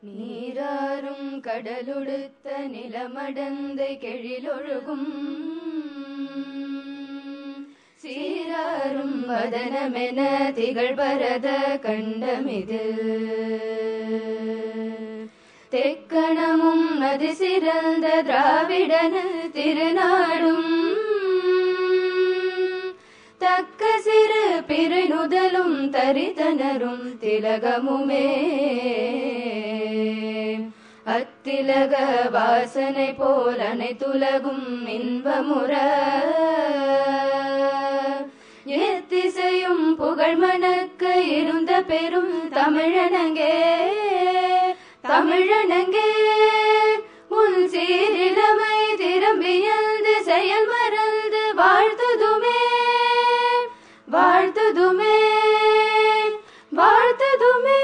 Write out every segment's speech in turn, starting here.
நீராறும் கடலுடுத்த நிலமடந்தை கெழிலொழுகும் சீராறும் வதனமென திகழ்பரத கண்டமிது தெக்கணமும் நதி சிறந்த திராவிடன திருநாடும் தக்க சிறு பிறை நுதலும் தரிதனரும் திலகமுமே அத்திலக வாசனை போல் அனைத்துலகும் இன்பமுற எத்திசையும் புகழ் மணக்க இருந்த பெரும் தமிழனங்கே தமிழனங்கே உன் சீரிழமை திரும்பியந்து செயல் மறந்து வாழ்த்துதுமே வாழ்த்துதுமே வாழ்த்துதுமே.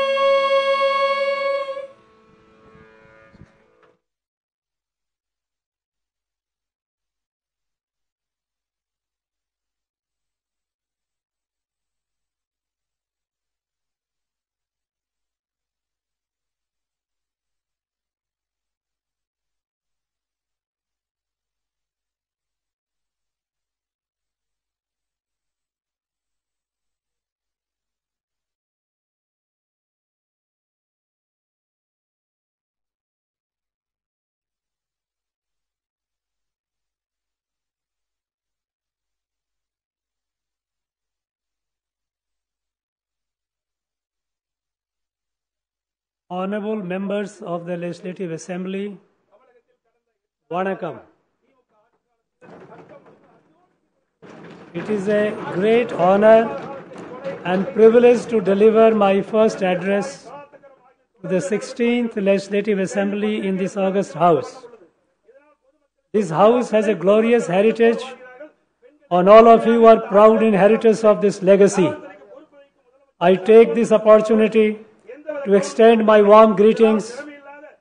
Honorable members of the Legislative Assembly, Vanakkam. It is a great honor and privilege to deliver my first address to the 16th Legislative Assembly in this august House. This House has a glorious heritage, and all of you are proud inheritors of this legacy. I take this opportunity to extend my warm greetings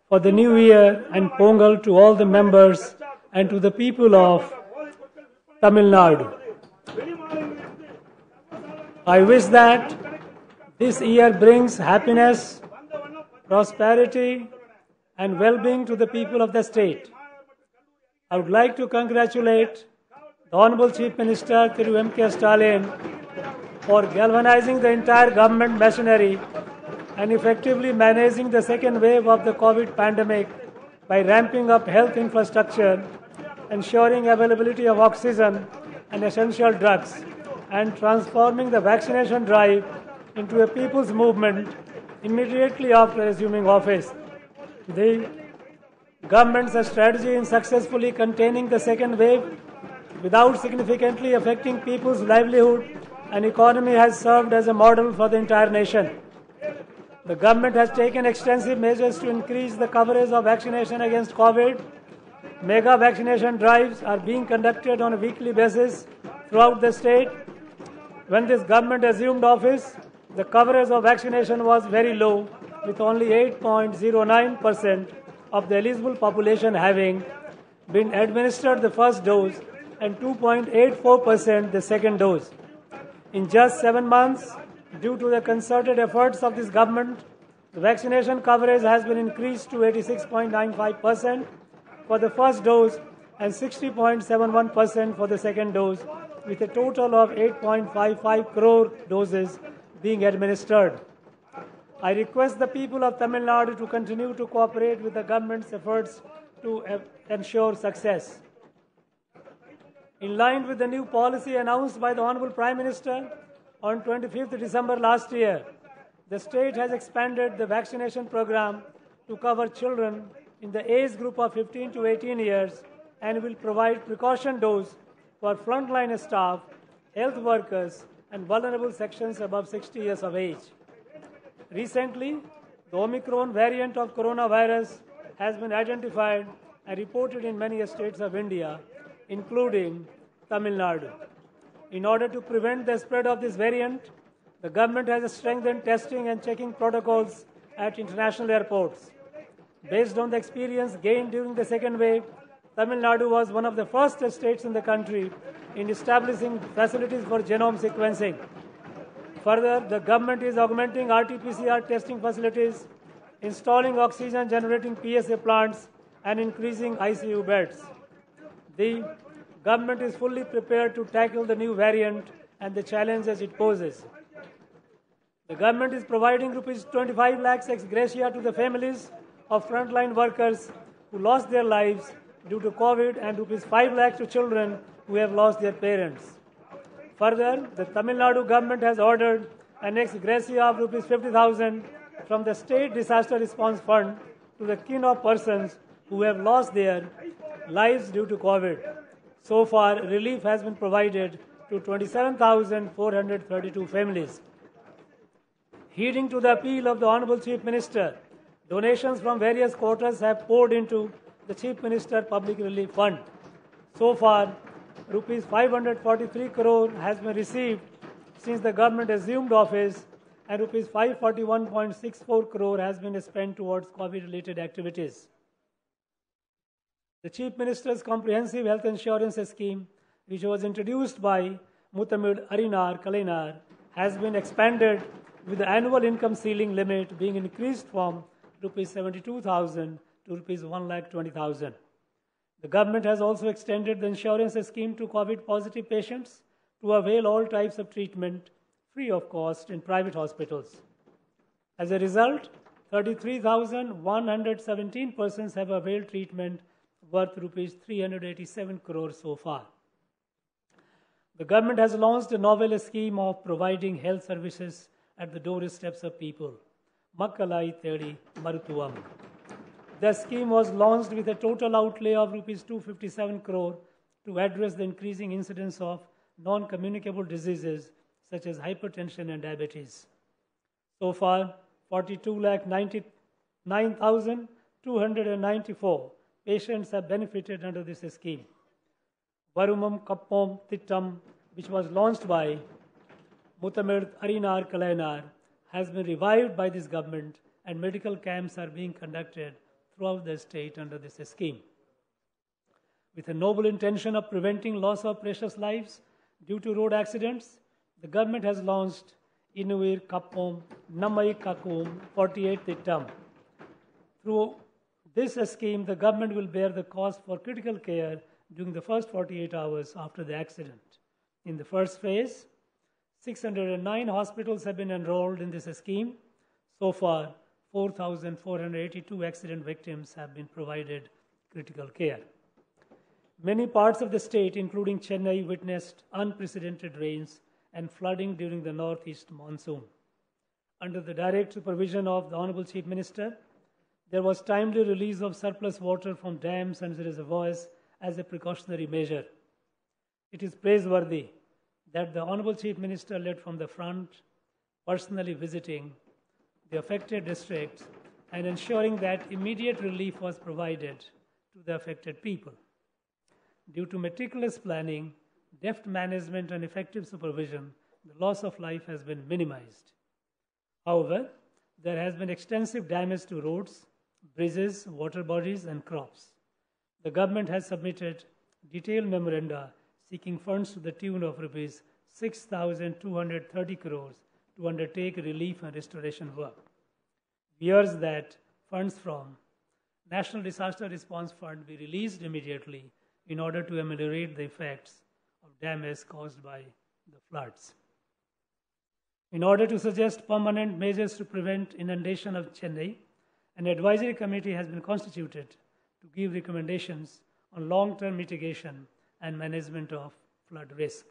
for the new year and Pongal to all the members and to the people of Tamil Nadu. I wish that this year brings happiness, prosperity, and well-being to the people of the state. I would like to congratulate the Honorable Chief Minister Thiru M.K. Stalin for galvanizing the entire government machinery and effectively managing the second wave of the COVID pandemic by ramping up health infrastructure, ensuring availability of oxygen and essential drugs, and transforming the vaccination drive into a people's movement immediately after assuming office. The government's strategy in successfully containing the second wave without significantly affecting people's livelihood and economy has served as a model for the entire nation. The government has taken extensive measures to increase the coverage of vaccination against COVID. Mega vaccination drives are being conducted on a weekly basis throughout the state. When this government assumed office, the coverage of vaccination was very low, with only 8.09% of the eligible population having been administered the first dose and 2.84% the second dose. In just 7 months, due to the concerted efforts of this government, the vaccination coverage has been increased to 86.95% for the first dose and 60.71% for the second dose, with a total of 8.55 crore doses being administered. I request the people of Tamil Nadu to continue to cooperate with the government's efforts to ensure success. In line with the new policy announced by the Honorable Prime Minister on 25th December last year, the state has expanded the vaccination program to cover children in the age group of 15 to 18 years and will provide precaution dose for frontline staff, health workers, and vulnerable sections above 60 years of age. Recently, the Omicron variant of coronavirus has been identified and reported in many states of India, including Tamil Nadu. In order to prevent the spread of this variant, the government has strengthened testing and checking protocols at international airports. Based on the experience gained during the second wave, Tamil Nadu was one of the first states in the country in establishing facilities for genome sequencing. Further, the government is augmenting RT-PCR testing facilities, installing oxygen generating PSA plants, and increasing ICU beds. The government is fully prepared to tackle the new variant and the challenges it poses. The government is providing rupees 25 lakhs ex gratia to the families of frontline workers who lost their lives due to COVID and rupees 5 lakhs to children who have lost their parents. Further, the Tamil Nadu government has ordered an ex gratia of rupees 50,000 from the State Disaster Response Fund to the kin of persons who have lost their lives due to COVID. So far, relief has been provided to 27,432 families. Heeding to the appeal of the Honorable Chief Minister, donations from various quarters have poured into the Chief Minister Public Relief Fund. So far, rupees 543 crore has been received since the government assumed office, and rupees 541.64 crore has been spent towards COVID-related activities. The Chief Minister's Comprehensive Health Insurance Scheme, which was introduced by Muthamid Arinar Kalainar, has been expanded with the annual income ceiling limit being increased from rupees 72,000 to rupees 1,20,000. The government has also extended the insurance scheme to COVID-positive patients to avail all types of treatment free of cost in private hospitals. As a result, 33,117 persons have availed treatment worth rupees 387 crores so far. The government has launched a novel scheme of providing health services at the doorsteps of people, Makkalai Thedi Marutuvam. The scheme was launched with a total outlay of rupees 257 crore to address the increasing incidence of non-communicable diseases such as hypertension and diabetes. So far, 42,99,294 patients have benefited under this scheme. Varumam Kappom Tittam, which was launched by Muthamid Arinar Kalainar, has been revived by this government, and medical camps are being conducted throughout the state under this scheme. With a noble intention of preventing loss of precious lives due to road accidents, the government has launched Inuir Kappom Namai Kakum 48 Tittam. Through this scheme, the government will bear the cost for critical care during the first 48 hours after the accident. In the first phase, 609 hospitals have been enrolled in this scheme. So far, 4,482 accident victims have been provided critical care. Many parts of the state, including Chennai, witnessed unprecedented rains and flooding during the northeast monsoon. Under the direct supervision of the Honorable Chief Minister, there was timely release of surplus water from dams and reservoirs as a precautionary measure. It is praiseworthy that the Honorable Chief Minister led from the front, personally visiting the affected districts and ensuring that immediate relief was provided to the affected people. Due to meticulous planning, deft management, and effective supervision, the loss of life has been minimized. However, there has been extensive damage to roads, bridges, water bodies, and crops. The government has submitted detailed memoranda seeking funds to the tune of rupees 6,230 crores to undertake relief and restoration work. We urge that funds from National Disaster Response Fund be released immediately in order to ameliorate the effects of damage caused by the floods. In order to suggest permanent measures to prevent inundation of Chennai, an advisory committee has been constituted to give recommendations on long-term mitigation and management of flood risk.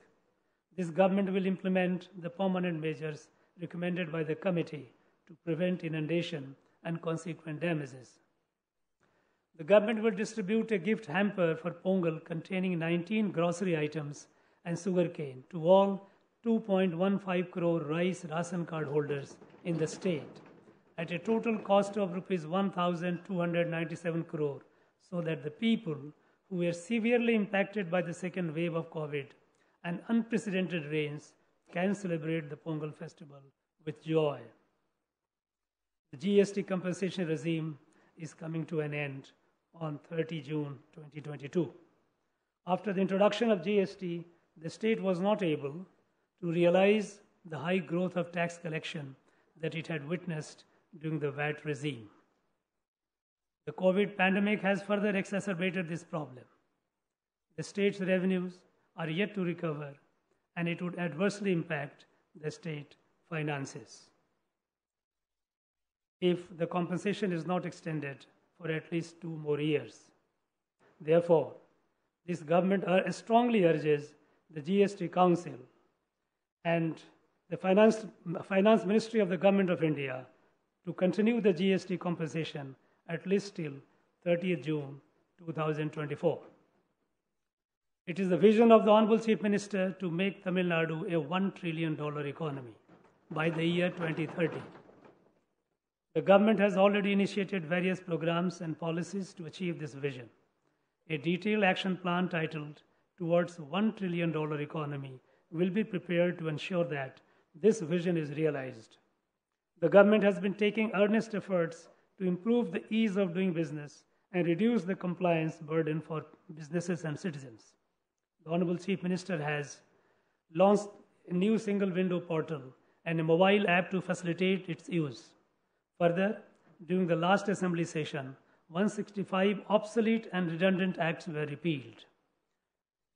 This government will implement the permanent measures recommended by the committee to prevent inundation and consequent damages. The government will distribute a gift hamper for Pongal containing 19 grocery items and sugarcane to all 2.15 crore rice ration card holders in the state at a total cost of rupees 1,297 crore, so that the people who were severely impacted by the second wave of COVID and unprecedented rains can celebrate the Pongal festival with joy. The GST compensation regime is coming to an end on 30 June 2022. After the introduction of GST, the state was not able to realize the high growth of tax collection that it had witnessed during the VAT regime. The COVID pandemic has further exacerbated this problem. The state's revenues are yet to recover, and it would adversely impact the state finances if the compensation is not extended for at least 2 more years. Therefore, this government strongly urges the GST Council and the Finance Ministry of the Government of India to continue the GST compensation at least till 30th June 2024. It is the vision of the Honorable Chief Minister to make Tamil Nadu a $1 trillion economy by the year 2030. The government has already initiated various programs and policies to achieve this vision. A detailed action plan titled Towards $1 trillion economy will be prepared to ensure that this vision is realized. The government has been taking earnest efforts to improve the ease of doing business and reduce the compliance burden for businesses and citizens. The Honorable Chief Minister has launched a new single window portal and a mobile app to facilitate its use. Further, during the last assembly session, 165 obsolete and redundant acts were repealed.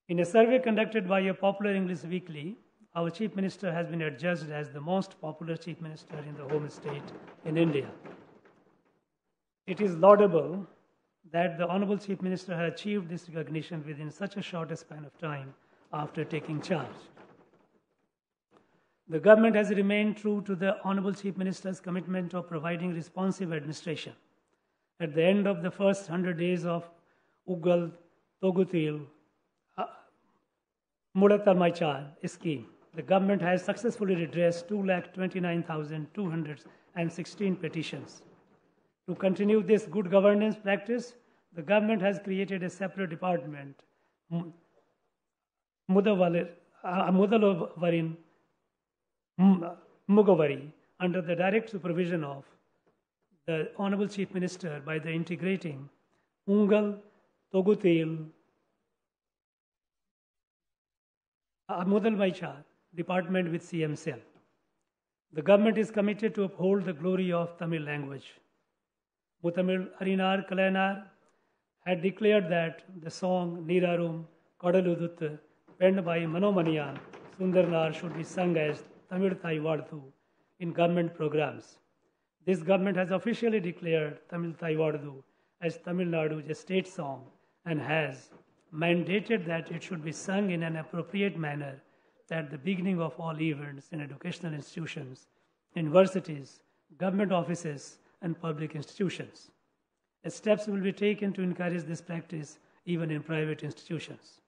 In a survey conducted by a popular English weekly, our Chief Minister has been adjudged as the most popular Chief Minister in the home state in India. It is laudable that the Honorable Chief Minister has achieved this recognition within such a short span of time after taking charge. The government has remained true to the Honorable Chief Minister's commitment of providing responsive administration. At the end of the first 100 days of Uggal Togutil Mudatarmaichar scheme, the government has successfully redressed 229,216 petitions. To continue this good governance practice, the government has created a separate department, Mudalavarin Mugavari, under the direct supervision of the Honorable Chief Minister by the integrating Ungal Togutil Mudalmaichar department with CM Cell. The government is committed to uphold the glory of Tamil language. Muthamil Arinar Kalanar had declared that the song Nirarum Kadaludut, penned by Manomaniyan Sundarnar, should be sung as Tamil Thai Vardu in government programs. This government has officially declared Tamil Thai Vardu as Tamil Nadu's state song and has mandated that it should be sung in an appropriate manner at the beginning of all events in educational institutions, universities, government offices, and public institutions. Steps will be taken to encourage this practice even in private institutions.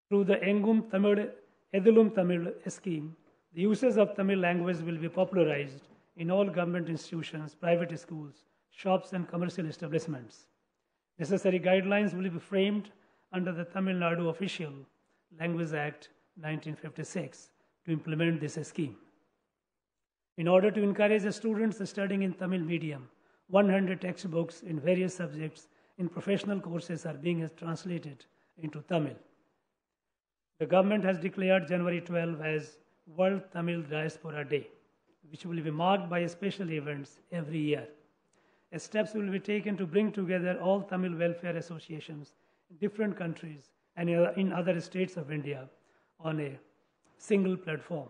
Through the Engum Tamil, Edulum Tamil scheme, the uses of Tamil language will be popularized in all government institutions, private schools, shops, and commercial establishments. Necessary guidelines will be framed under the Tamil Nadu Official Language Act 1956 to implement this scheme. In order to encourage the students studying in Tamil medium, 100 textbooks in various subjects in professional courses are being translated into Tamil. The government has declared January 12 as World Tamil Diaspora Day, which will be marked by special events every year. Steps will be taken to bring together all Tamil welfare associations in different countries and in other states of India on a single platform.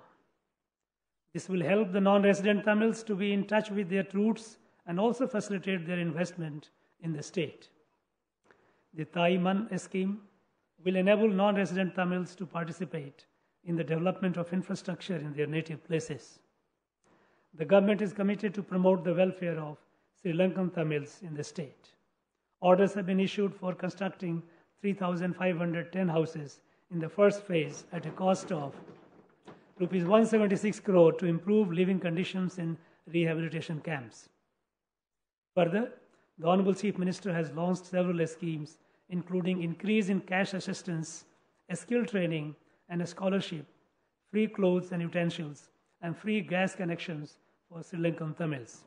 This will help the non-resident Tamils to be in touch with their roots and also facilitate their investment in the state. The Thai Man scheme will enable non-resident Tamils to participate in the development of infrastructure in their native places. The government is committed to promote the welfare of Sri Lankan Tamils in the state. Orders have been issued for constructing 3,510 houses in the first phase at a cost of Rs 176 crore to improve living conditions in rehabilitation camps. Further, the Honorable Chief Minister has launched several schemes, including increase in cash assistance, a skill training, and a scholarship, free clothes and utensils, and free gas connections for Sri Lankan Tamils.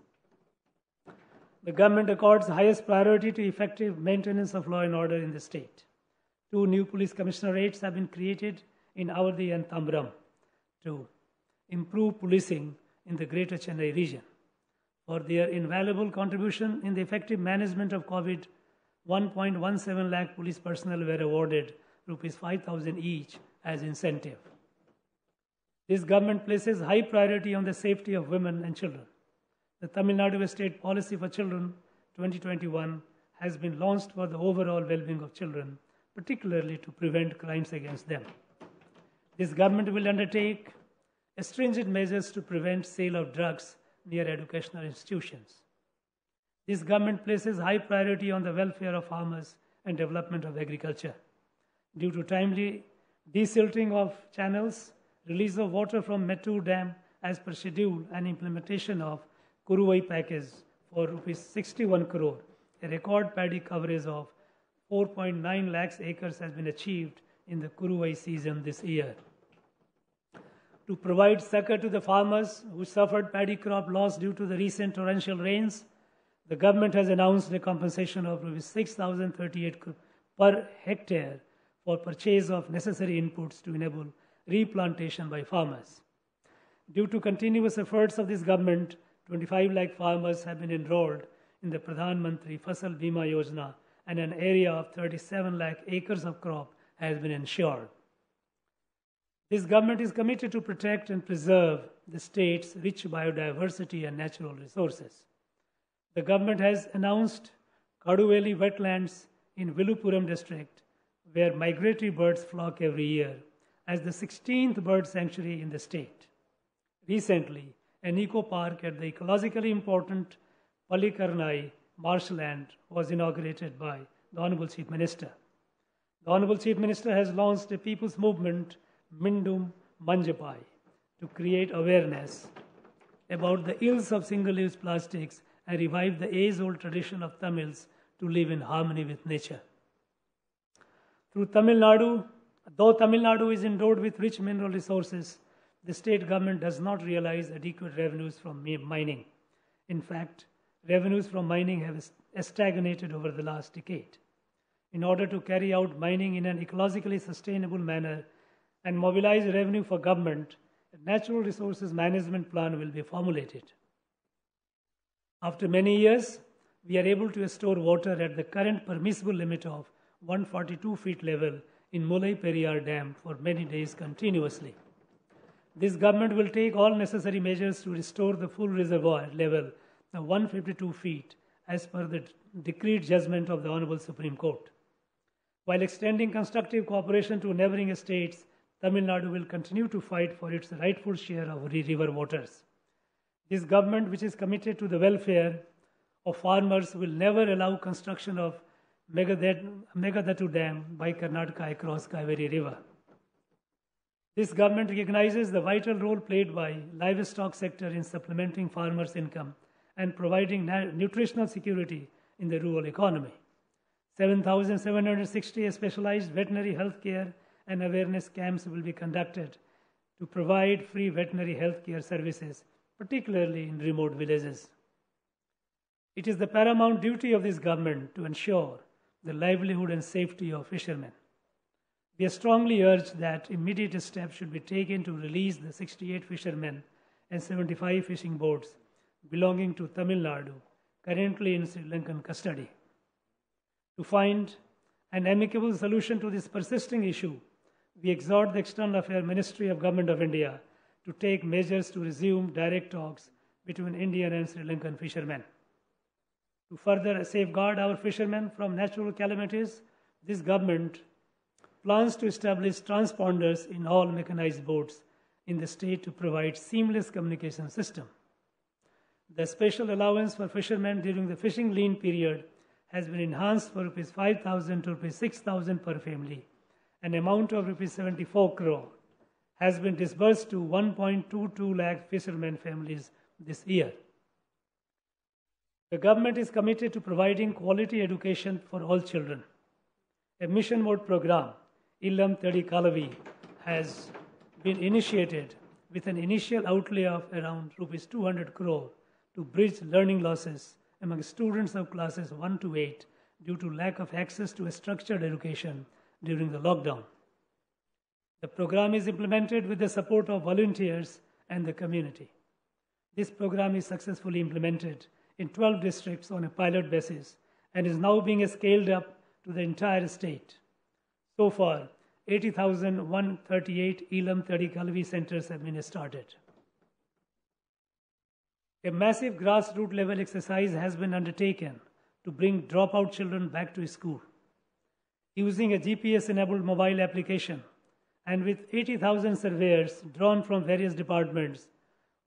The government accords highest priority to effective maintenance of law and order in the state. 2 new police commissionerates have been created in Awadhi and Tambaram to improve policing in the Greater Chennai region. For their invaluable contribution in the effective management of COVID, 1.17 lakh police personnel were awarded rupees 5,000 each as incentive. This government places high priority on the safety of women and children. The Tamil Nadu State Policy for Children 2021 has been launched for the overall well-being of children, particularly to prevent crimes against them. This government will undertake stringent measures to prevent sale of drugs near educational institutions. This government places high priority on the welfare of farmers and development of agriculture. Due to timely desilting of channels, release of water from Mettur Dam as per schedule, and implementation of Kuruvai package for rupees 61 crore, a record paddy coverage of 4.9 lakhs acres has been achieved in the Kuruvai season this year. To provide succor to the farmers who suffered paddy crop loss due to the recent torrential rains, the government has announced a compensation of 6,038 per hectare for purchase of necessary inputs to enable replantation by farmers. Due to continuous efforts of this government, 25 lakh farmers have been enrolled in the Pradhan Mantri Fasal Bima Yojana, and an area of 37 lakh acres of crop has been ensured. This government is committed to protect and preserve the state's rich biodiversity and natural resources. The government has announced Kaduveli wetlands in Villupuram district, where migratory birds flock every year, as the 16th bird sanctuary in the state. Recently, an eco park at the ecologically important Palikarnai marshland was inaugurated by the Honorable Chief Minister. The Honorable Chief Minister has launched a people's movement, Mindum Manjapai, to create awareness about the ills of single-use plastics and revive the age-old tradition of Tamils to live in harmony with nature. Though Tamil Nadu is endowed with rich mineral resources, the state government does not realize adequate revenues from mining. In fact, revenues from mining have stagnated over the last decade. In order to carry out mining in an ecologically sustainable manner and mobilize revenue for government, a natural resources management plan will be formulated. After many years, we are able to store water at the current permissible limit of 142 feet level in Mulai Periyar Dam for many days continuously. This government will take all necessary measures to restore the full reservoir level, the 152 feet, as per the decreed judgment of the Honorable Supreme Court. While extending constructive cooperation to neighboring states, Tamil Nadu will continue to fight for its rightful share of river waters. This government, which is committed to the welfare of farmers, will never allow construction of Meghadattu Dam by Karnataka across Kaveri River. This government recognizes the vital role played by livestock sector in supplementing farmers' income and providing nutritional security in the rural economy. 7,760 specialized veterinary health care and awareness camps will be conducted to provide free veterinary health care services, particularly in remote villages. It is the paramount duty of this government to ensure the livelihood and safety of fishermen. We strongly urge that immediate steps should be taken to release the 68 fishermen and 75 fishing boats belonging to Tamil Nadu, currently in Sri Lankan custody. To find an amicable solution to this persisting issue, we exhort the External Affairs Ministry of Government of India to take measures to resume direct talks between Indian and Sri Lankan fishermen. To further safeguard our fishermen from natural calamities, this government plans to establish transponders in all mechanized boats in the state to provide seamless communication system. The special allowance for fishermen during the fishing lean period has been enhanced for Rs 5,000 to Rs 6,000 per family. An amount of Rs 74 crore has been disbursed to 1.22 lakh fishermen families this year. The government is committed to providing quality education for all children. A mission mode program, Illam Thedi Kalavi, has been initiated with an initial outlay of around Rs 200 crore to bridge learning losses among students of classes 1 to 8 due to lack of access to a structured education during the lockdown. The program is implemented with the support of volunteers and the community. This program is successfully implemented in 12 districts on a pilot basis and is now being scaled up to the entire state. So far, 80,138 Elam Tadi Kalvi centers have been started. A massive grassroots level exercise has been undertaken to bring dropout children back to school. Using a GPS-enabled mobile application and with 80,000 surveyors drawn from various departments,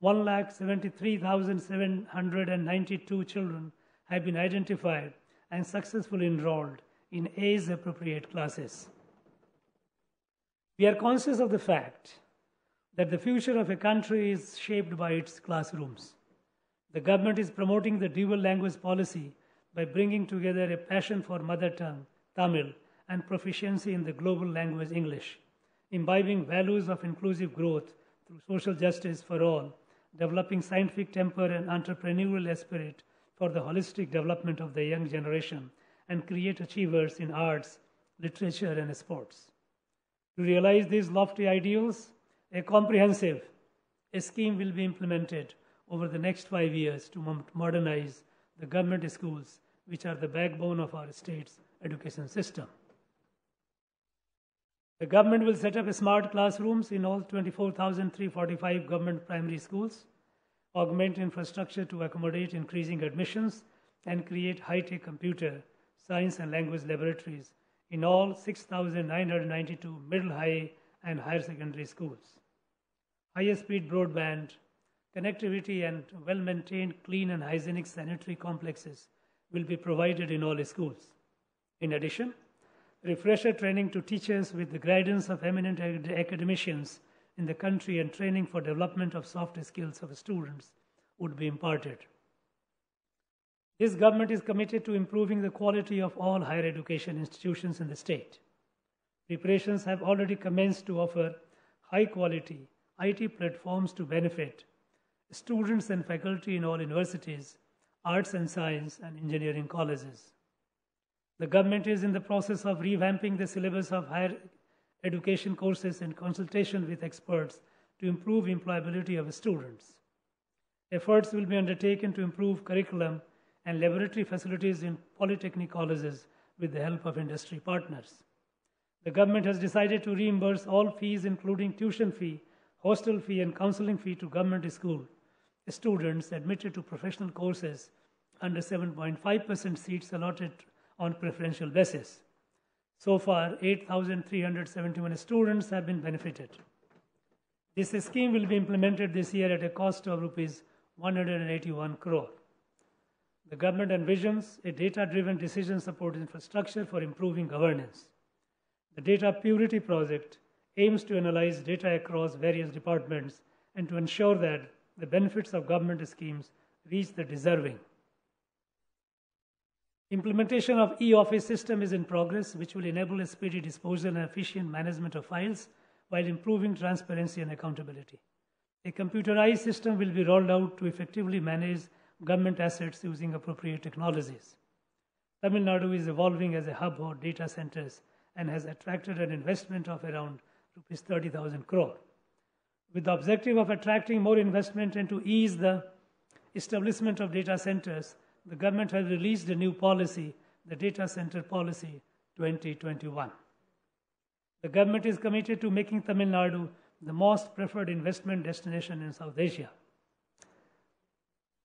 1,73,792 children have been identified and successfully enrolled in age-appropriate classes. We are conscious of the fact that the future of a country is shaped by its classrooms. The government is promoting the dual language policy by bringing together a passion for mother tongue, Tamil, and proficiency in the global language English, imbibing values of inclusive growth through social justice for all, developing scientific temper and entrepreneurial spirit for the holistic development of the young generation, and create achievers in arts, literature, and sports. To realize these lofty ideals, a comprehensive scheme will be implemented over the next 5 years to modernize the government schools, which are the backbone of our state's education system. The government will set up smart classrooms in all 24,345 government primary schools, augment infrastructure to accommodate increasing admissions, and create high-tech computer, science, and language laboratories in all 6,992 middle, high, and higher secondary schools. High-speed broadband, connectivity, and well-maintained, clean, and hygienic sanitary complexes will be provided in all schools. In addition, refresher training to teachers with the guidance of eminent academicians in the country and training for development of soft skills of students would be imparted. This government is committed to improving the quality of all higher education institutions in the state. Preparations have already commenced to offer high-quality IT platforms to benefit students and faculty in all universities, arts and science, and engineering colleges. The government is in the process of revamping the syllabus of higher education courses in consultation with experts to improve employability of students. Efforts will be undertaken to improve curriculum and laboratory facilities in polytechnic colleges with the help of industry partners. The government has decided to reimburse all fees, including tuition fee, hostel fee, and counseling fee to government school students admitted to professional courses under 7.5% seats allotted on preferential basis. So far, 8,371 students have been benefited. This scheme will be implemented this year at a cost of Rs 181 crore. The government envisions a data-driven decision support infrastructure for improving governance. The Data Purity Project aims to analyze data across various departments and to ensure that the benefits of government schemes reach the deserving. Implementation of e-office system is in progress, which will enable a speedy disposal and efficient management of files while improving transparency and accountability. A computerized system will be rolled out to effectively manage government assets using appropriate technologies. Tamil Nadu is evolving as a hub for data centers and has attracted an investment of around Rs 30,000 crore. With the objective of attracting more investment and to ease the establishment of data centers, the government has released a new policy, the Data Center Policy 2021. The government is committed to making Tamil Nadu the most preferred investment destination in South Asia.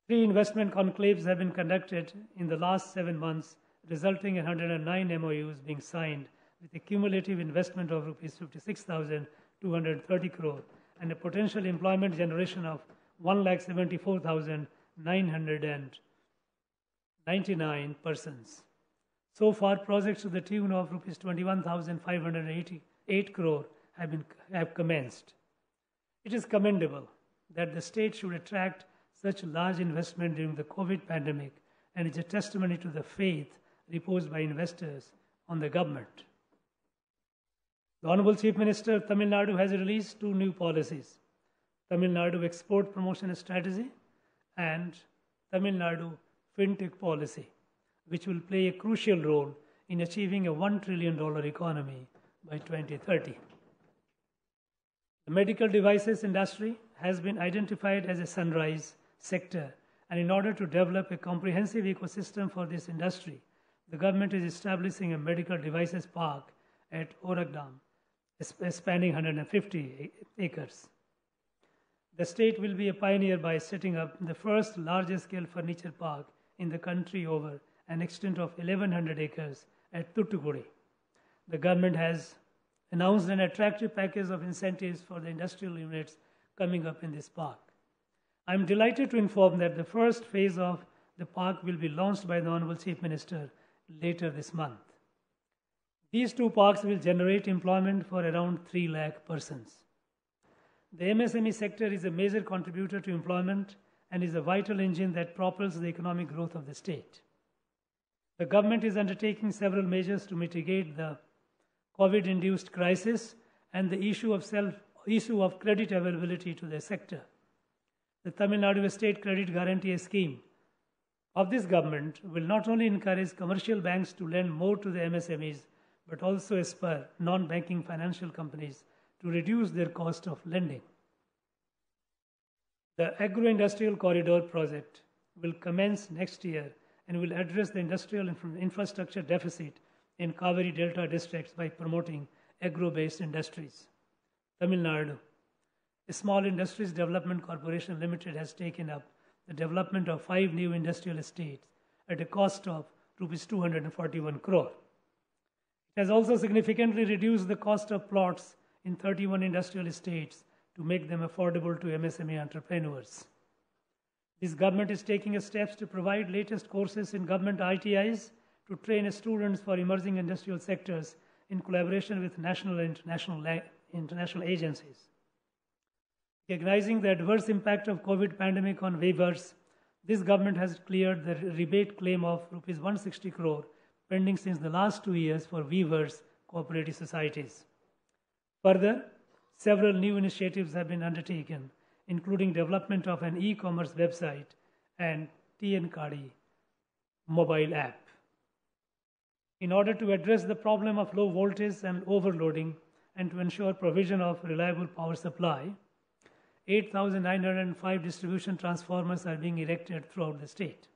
3 investment conclaves have been conducted in the last 7 months, resulting in 109 MOUs being signed with a cumulative investment of Rs 56,230 crore and a potential employment generation of 174,999 persons. So far, projects to the tune of Rs 21,588 crore have commenced. It is commendable that the state should attract such large investment during the COVID pandemic, and is a testimony to the faith reposed by investors on the government. The Honorable Chief Minister of Tamil Nadu has released 2 new policies: Tamil Nadu Export Promotion Strategy and Tamil Nadu FinTech Policy, which will play a crucial role in achieving a $1 trillion economy by 2030. The medical devices industry has been identified as a sunrise sector, and in order to develop a comprehensive ecosystem for this industry, the government is establishing a medical devices park at Orakdam, spanning 150 acres. The state will be a pioneer by setting up the first large-scale furniture park in the country over an extent of 1,100 acres at Thoothukudi. The government has announced an attractive package of incentives for the industrial units coming up in this park. I am delighted to inform that the first phase of the park will be launched by the Honorable Chief Minister later this month. These two parks will generate employment for around 3 lakh persons. The MSME sector is a major contributor to employment and is a vital engine that propels the economic growth of the state. The government is undertaking several measures to mitigate the COVID-induced crisis and the issue of credit availability to the sector. The Tamil Nadu State Credit Guarantee Scheme of this government will not only encourage commercial banks to lend more to the MSMEs, but also spur non-banking financial companies to reduce their cost of lending. The Agro-Industrial Corridor project will commence next year and will address the industrial infrastructure deficit in Kaveri Delta districts by promoting agro-based industries. Tamil Nadu, a Small Industries Development Corporation Limited, has taken up the development of 5 new industrial estates at a cost of Rs 241 crore. It has also significantly reduced the cost of plots in 31 industrial estates to make them affordable to MSME entrepreneurs. This government is taking steps to provide latest courses in government ITIs to train students for emerging industrial sectors in collaboration with national and international agencies. Recognizing the adverse impact of COVID pandemic on weavers, this government has cleared the rebate claim of Rs 160 crore pending since the last 2 years for weavers cooperative societies. Further, several new initiatives have been undertaken, including development of an e-commerce website and TN Kadi mobile app. In order to address the problem of low voltage and overloading and to ensure provision of reliable power supply, 8,905 distribution transformers are being erected throughout the state.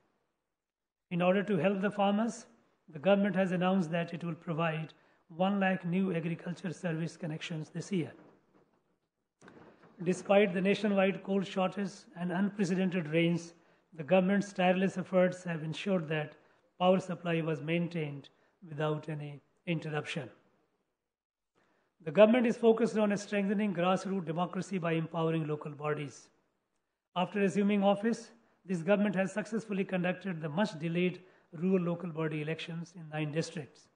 In order to help the farmers, the government has announced that it will provide 1 lakh new agriculture service connections this year. Despite the nationwide cold shortage and unprecedented rains, the government's tireless efforts have ensured that power supply was maintained without any interruption. The government is focused on strengthening grassroots democracy by empowering local bodies. After assuming office, this government has successfully conducted the much-delayed rural local body elections in 9 districts.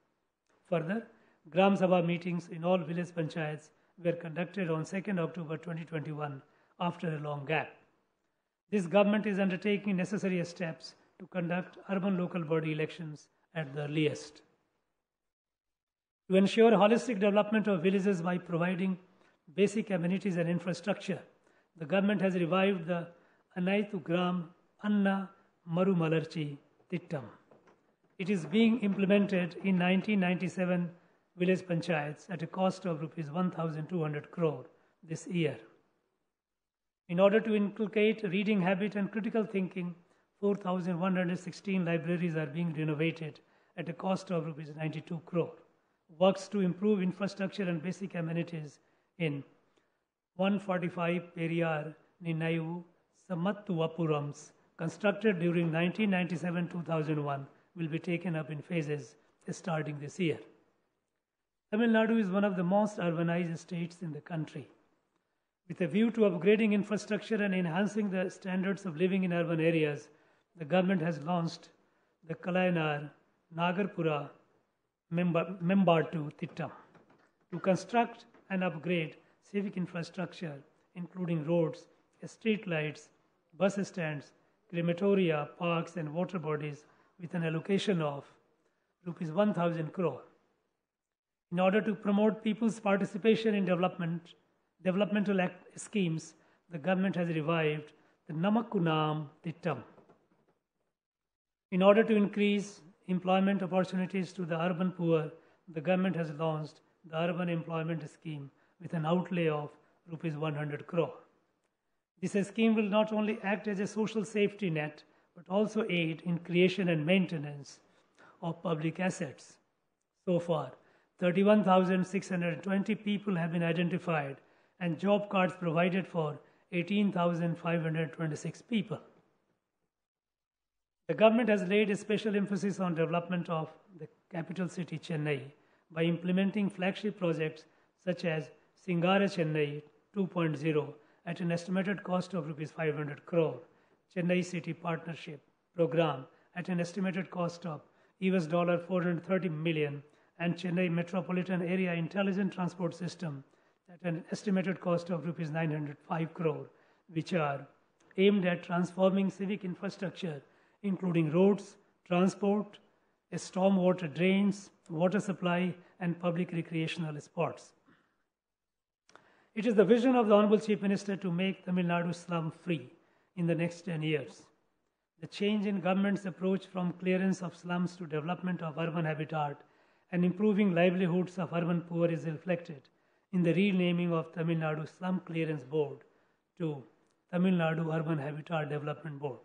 Further, Gram Sabha meetings in all village panchayats were conducted on 2nd October 2021 after a long gap. This government is undertaking necessary steps to conduct urban local body elections at the earliest. To ensure holistic development of villages by providing basic amenities and infrastructure, the government has revived the Anaitu Gram Anna Marumalarchi Tittam. It is being implemented in 1997 village panchayats at a cost of Rs 1,200 crore this year. In order to inculcate reading habit and critical thinking, 4,116 libraries are being renovated at a cost of Rs 92 crore. Works to improve infrastructure and basic amenities in 145 Periyar Ninayu Samattuapurams constructed during 1997-2001 will be taken up in phases starting this year. Tamil Nadu is one of the most urbanized states in the country. With a view to upgrading infrastructure and enhancing the standards of living in urban areas, the government has launched the Kalayanar Nagarpura Membatu Tittam to construct and upgrade civic infrastructure, including roads, street lights, bus stands, crematoria, parks, and water bodies with an allocation of Rs 1,000 crore. In order to promote people's participation in developmental schemes, the government has revived the Namakkunam Tittam. In order to increase employment opportunities to the urban poor, the government has launched the Urban Employment Scheme with an outlay of Rs 100 crore. This scheme will not only act as a social safety net, but also aid in creation and maintenance of public assets. So far, 31,620 people have been identified and job cards provided for 18,526 people. The government has laid a special emphasis on development of the capital city Chennai by implementing flagship projects such as Singara Chennai 2.0 at an estimated cost of Rs 500 crore, Chennai City Partnership Program at an estimated cost of US $430 million, and Chennai Metropolitan Area Intelligent Transport System at an estimated cost of Rs 905 crore, which are aimed at transforming civic infrastructure, including roads, transport, stormwater drains, water supply, and public recreational spots. It is the vision of the Honorable Chief Minister to make Tamil Nadu slum-free in the next 10 years. The change in government's approach from clearance of slums to development of urban habitat and improving livelihoods of urban poor is reflected in the renaming of Tamil Nadu Slum Clearance Board to Tamil Nadu Urban Habitat Development Board.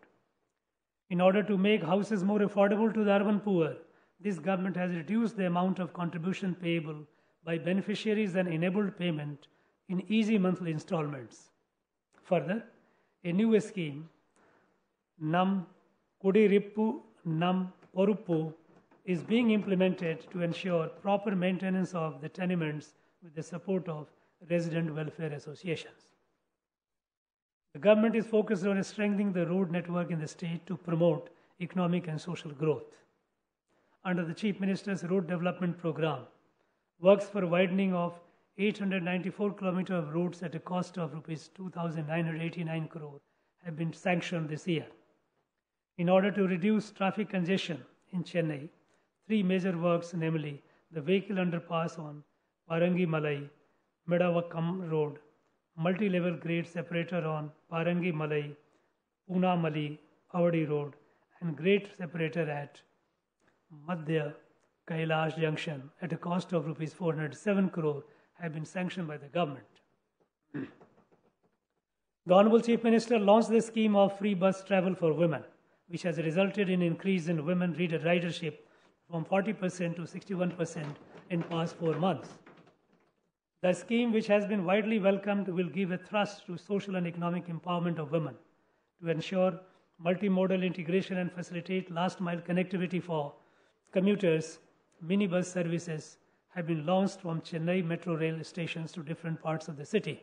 In order to make houses more affordable to the urban poor, this government has reduced the amount of contribution payable by beneficiaries and enabled payment in easy monthly installments. Further, a new scheme, Nam Kudirippu Nam Poruppu, is being implemented to ensure proper maintenance of the tenements with the support of resident welfare associations. The government is focused on strengthening the road network in the state to promote economic and social growth. Under the Chief Minister's Road Development Program, works for widening of 894 km of roads at a cost of Rs 2,989 crore have been sanctioned this year. In order to reduce traffic congestion in Chennai, three major works, namely the vehicle underpass on Parangi Malai, Medavakkam Road, multi-level grade separator on Parangi Malai, Pune Mali, Avadi Road, and grade separator at Madhya Kailash Junction at a cost of Rs 407 crore have been sanctioned by the government. The Honorable Chief Minister launched the scheme of free bus travel for women, which has resulted in increase in women ridership from 40% to 61% in past 4 months. The scheme, which has been widely welcomed, will give a thrust to social and economic empowerment of women to ensure multimodal integration and facilitate last-mile connectivity for commuters. Minibus services have been launched from Chennai metro rail stations to different parts of the city.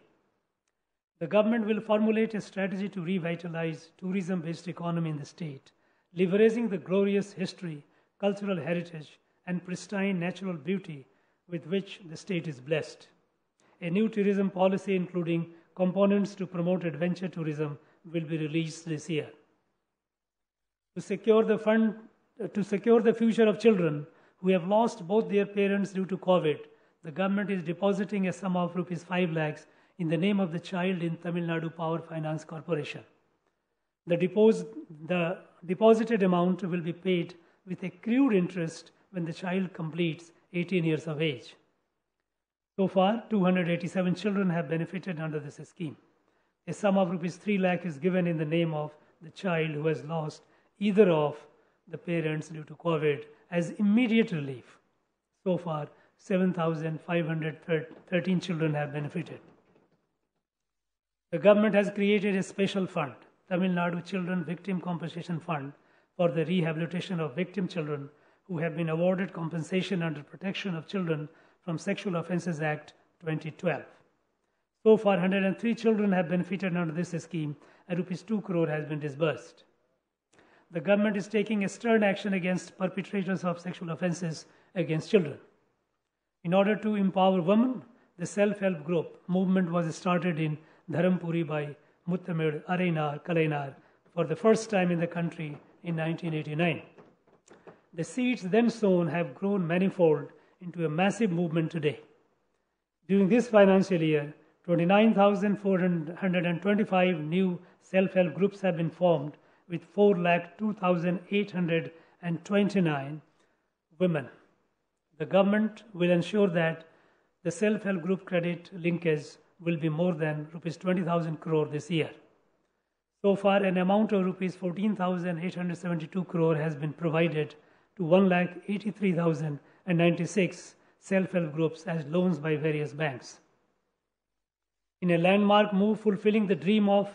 The government will formulate a strategy to revitalize tourism-based economy in the state, leveraging the glorious history, cultural heritage, and pristine natural beauty with which the state is blessed. A new tourism policy, including components to promote adventure tourism, will be released this year. To secure the future of children who have lost both their parents due to COVID, the government is depositing a sum of Rs 5 lakhs in the name of the child in Tamil Nadu Power Finance Corporation. The deposited amount will be paid with accrued interest when the child completes 18 years of age. So far, 287 children have benefited under this scheme. A sum of Rs 3 lakh is given in the name of the child who has lost either of the parents due to COVID as immediate relief. So far, 7,513 children have benefited. The government has created a special fund, Tamil Nadu Children Victim Compensation Fund, for the rehabilitation of victim children who have been awarded compensation under Protection of Children from Sexual Offences Act 2012. So far, 103 children have benefited under this scheme and Rs 2 crore has been disbursed. The government is taking a stern action against perpetrators of sexual offences against children. In order to empower women, the self-help group movement was started in Dharampuri by Muttamid Arainar Kalainar for the first time in the country in 1989. The seeds then sown have grown manifold into a massive movement today. During this financial year, 29,425 new self-help groups have been formed with 4,02,829 women. The government will ensure that the self-help group credit linkage will be more than Rs 20,000 crore this year. So far, an amount of rupees 14,872 crore has been provided to 1,83,096 self-help groups as loans by various banks. In a landmark move fulfilling the dream of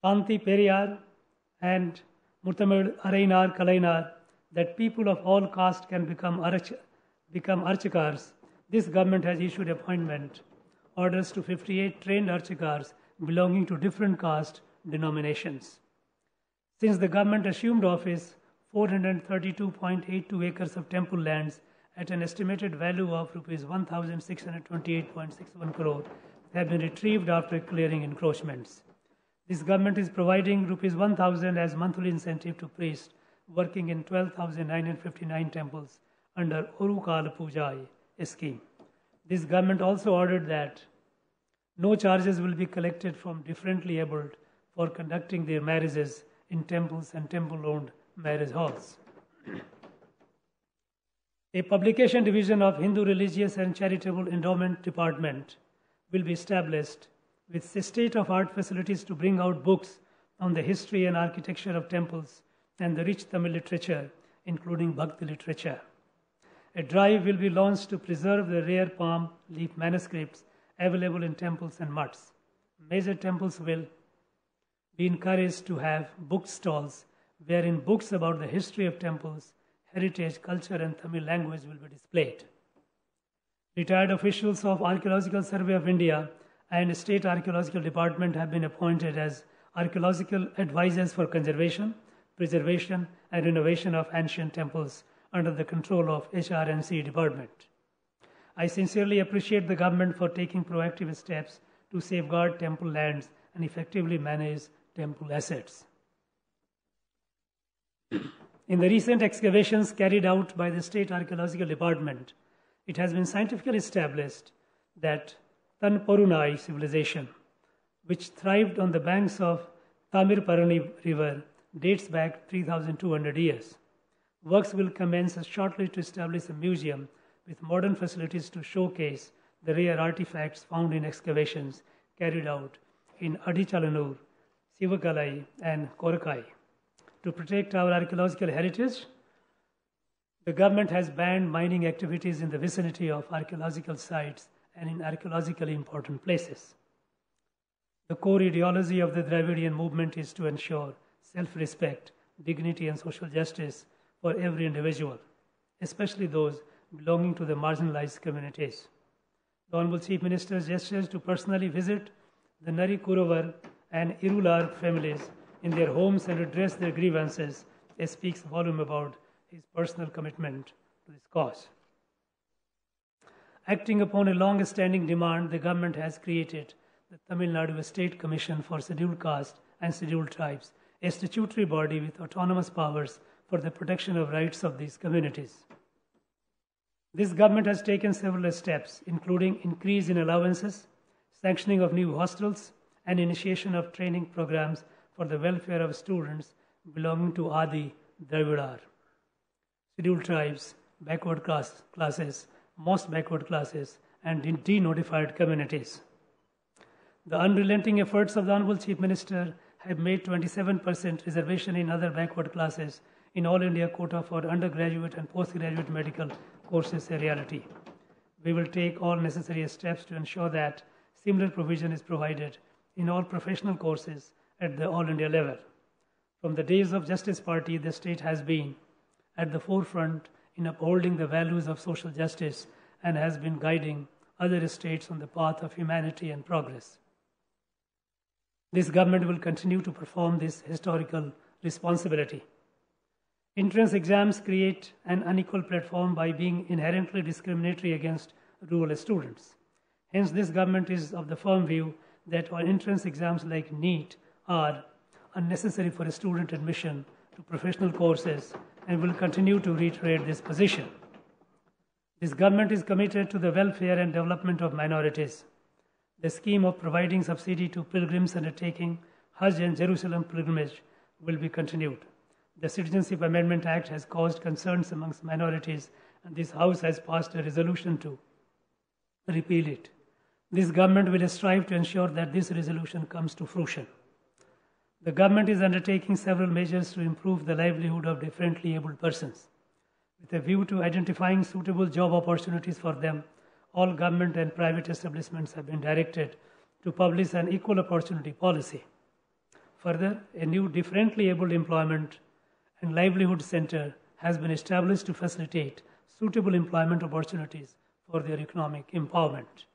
Kanti Periyar and Muttamil Arainar Kalainar, that people of all castes can become archakars, this government has issued appointment orders to 58 trained archakars belonging to different caste denominations. Since the government assumed office, 432.82 acres of temple lands at an estimated value of rupees 1,628.61 crore have been retrieved after clearing encroachments. This government is providing rupees 1,000 as monthly incentive to priests working in 12,959 temples under Orukala Pujai scheme. This government also ordered that no charges will be collected from differently abled for conducting their marriages in temples and temple-owned marriage halls. A publication division of Hindu Religious and Charitable Endowment Department will be established with state-of-art facilities to bring out books on the history and architecture of temples and the rich Tamil literature, including Bhakti literature. A drive will be launched to preserve the rare palm leaf manuscripts available in temples and mutts. Major temples will be encouraged to have book stalls wherein books about the history of temples, heritage, culture, and Tamil language will be displayed. Retired officials of Archaeological Survey of India and State Archaeological Department have been appointed as archaeological advisors for conservation, preservation, and renovation of ancient temples under the control of HRNC department. I sincerely appreciate the government for taking proactive steps to safeguard temple lands and effectively manage temple assets. In the recent excavations carried out by the State Archaeological Department, it has been scientifically established that Tanporunai civilization, which thrived on the banks of Tamirparani River, dates back 3,200 years. Works will commence shortly to establish a museum with modern facilities to showcase the rare artifacts found in excavations carried out in Adichalanur, Sivakalai, and Korakai. To protect our archaeological heritage, the government has banned mining activities in the vicinity of archaeological sites and in archaeologically important places. The core ideology of the Dravidian movement is to ensure self-respect, dignity, and social justice for every individual, especially those belonging to the marginalized communities. The Honorable Chief Minister gestures to personally visit the Nari Kurovar and Irular families in their homes and address their grievances. It speaks volume about his personal commitment to this cause. Acting upon a long-standing demand, the government has created the Tamil Nadu State Commission for Scheduled Caste and Scheduled Tribes, a statutory body with autonomous powers for the protection of rights of these communities. This government has taken several steps, including increase in allowances, sanctioning of new hostels, and initiation of training programs for the welfare of students belonging to Adi Dravidar, scheduled tribes, backward classes, most backward classes, and denotified communities. The unrelenting efforts of the Honorable Chief Minister have made 27% reservation in other backward classes in All India quota for undergraduate and postgraduate medical courses a reality. We will take all necessary steps to ensure that similar provision is provided in all professional courses at the All India level. From the days of Justice Party, the state has been at the forefront in upholding the values of social justice and has been guiding other states on the path of humanity and progress. This government will continue to perform this historical responsibility. Entrance exams create an unequal platform by being inherently discriminatory against rural students. Hence, this government is of the firm view that all entrance exams like NEET are unnecessary for a student admission to professional courses and will continue to reiterate this position. This government is committed to the welfare and development of minorities. The scheme of providing subsidy to pilgrims undertaking Hajj and Jerusalem pilgrimage will be continued. The Citizenship Amendment Act has caused concerns amongst minorities, and this House has passed a resolution to repeal it. This government will strive to ensure that this resolution comes to fruition. The government is undertaking several measures to improve the livelihood of differently abled persons. With a view to identifying suitable job opportunities for them, all government and private establishments have been directed to publish an equal opportunity policy. Further, a new differently abled employment and livelihood center has been established to facilitate suitable employment opportunities for their economic empowerment.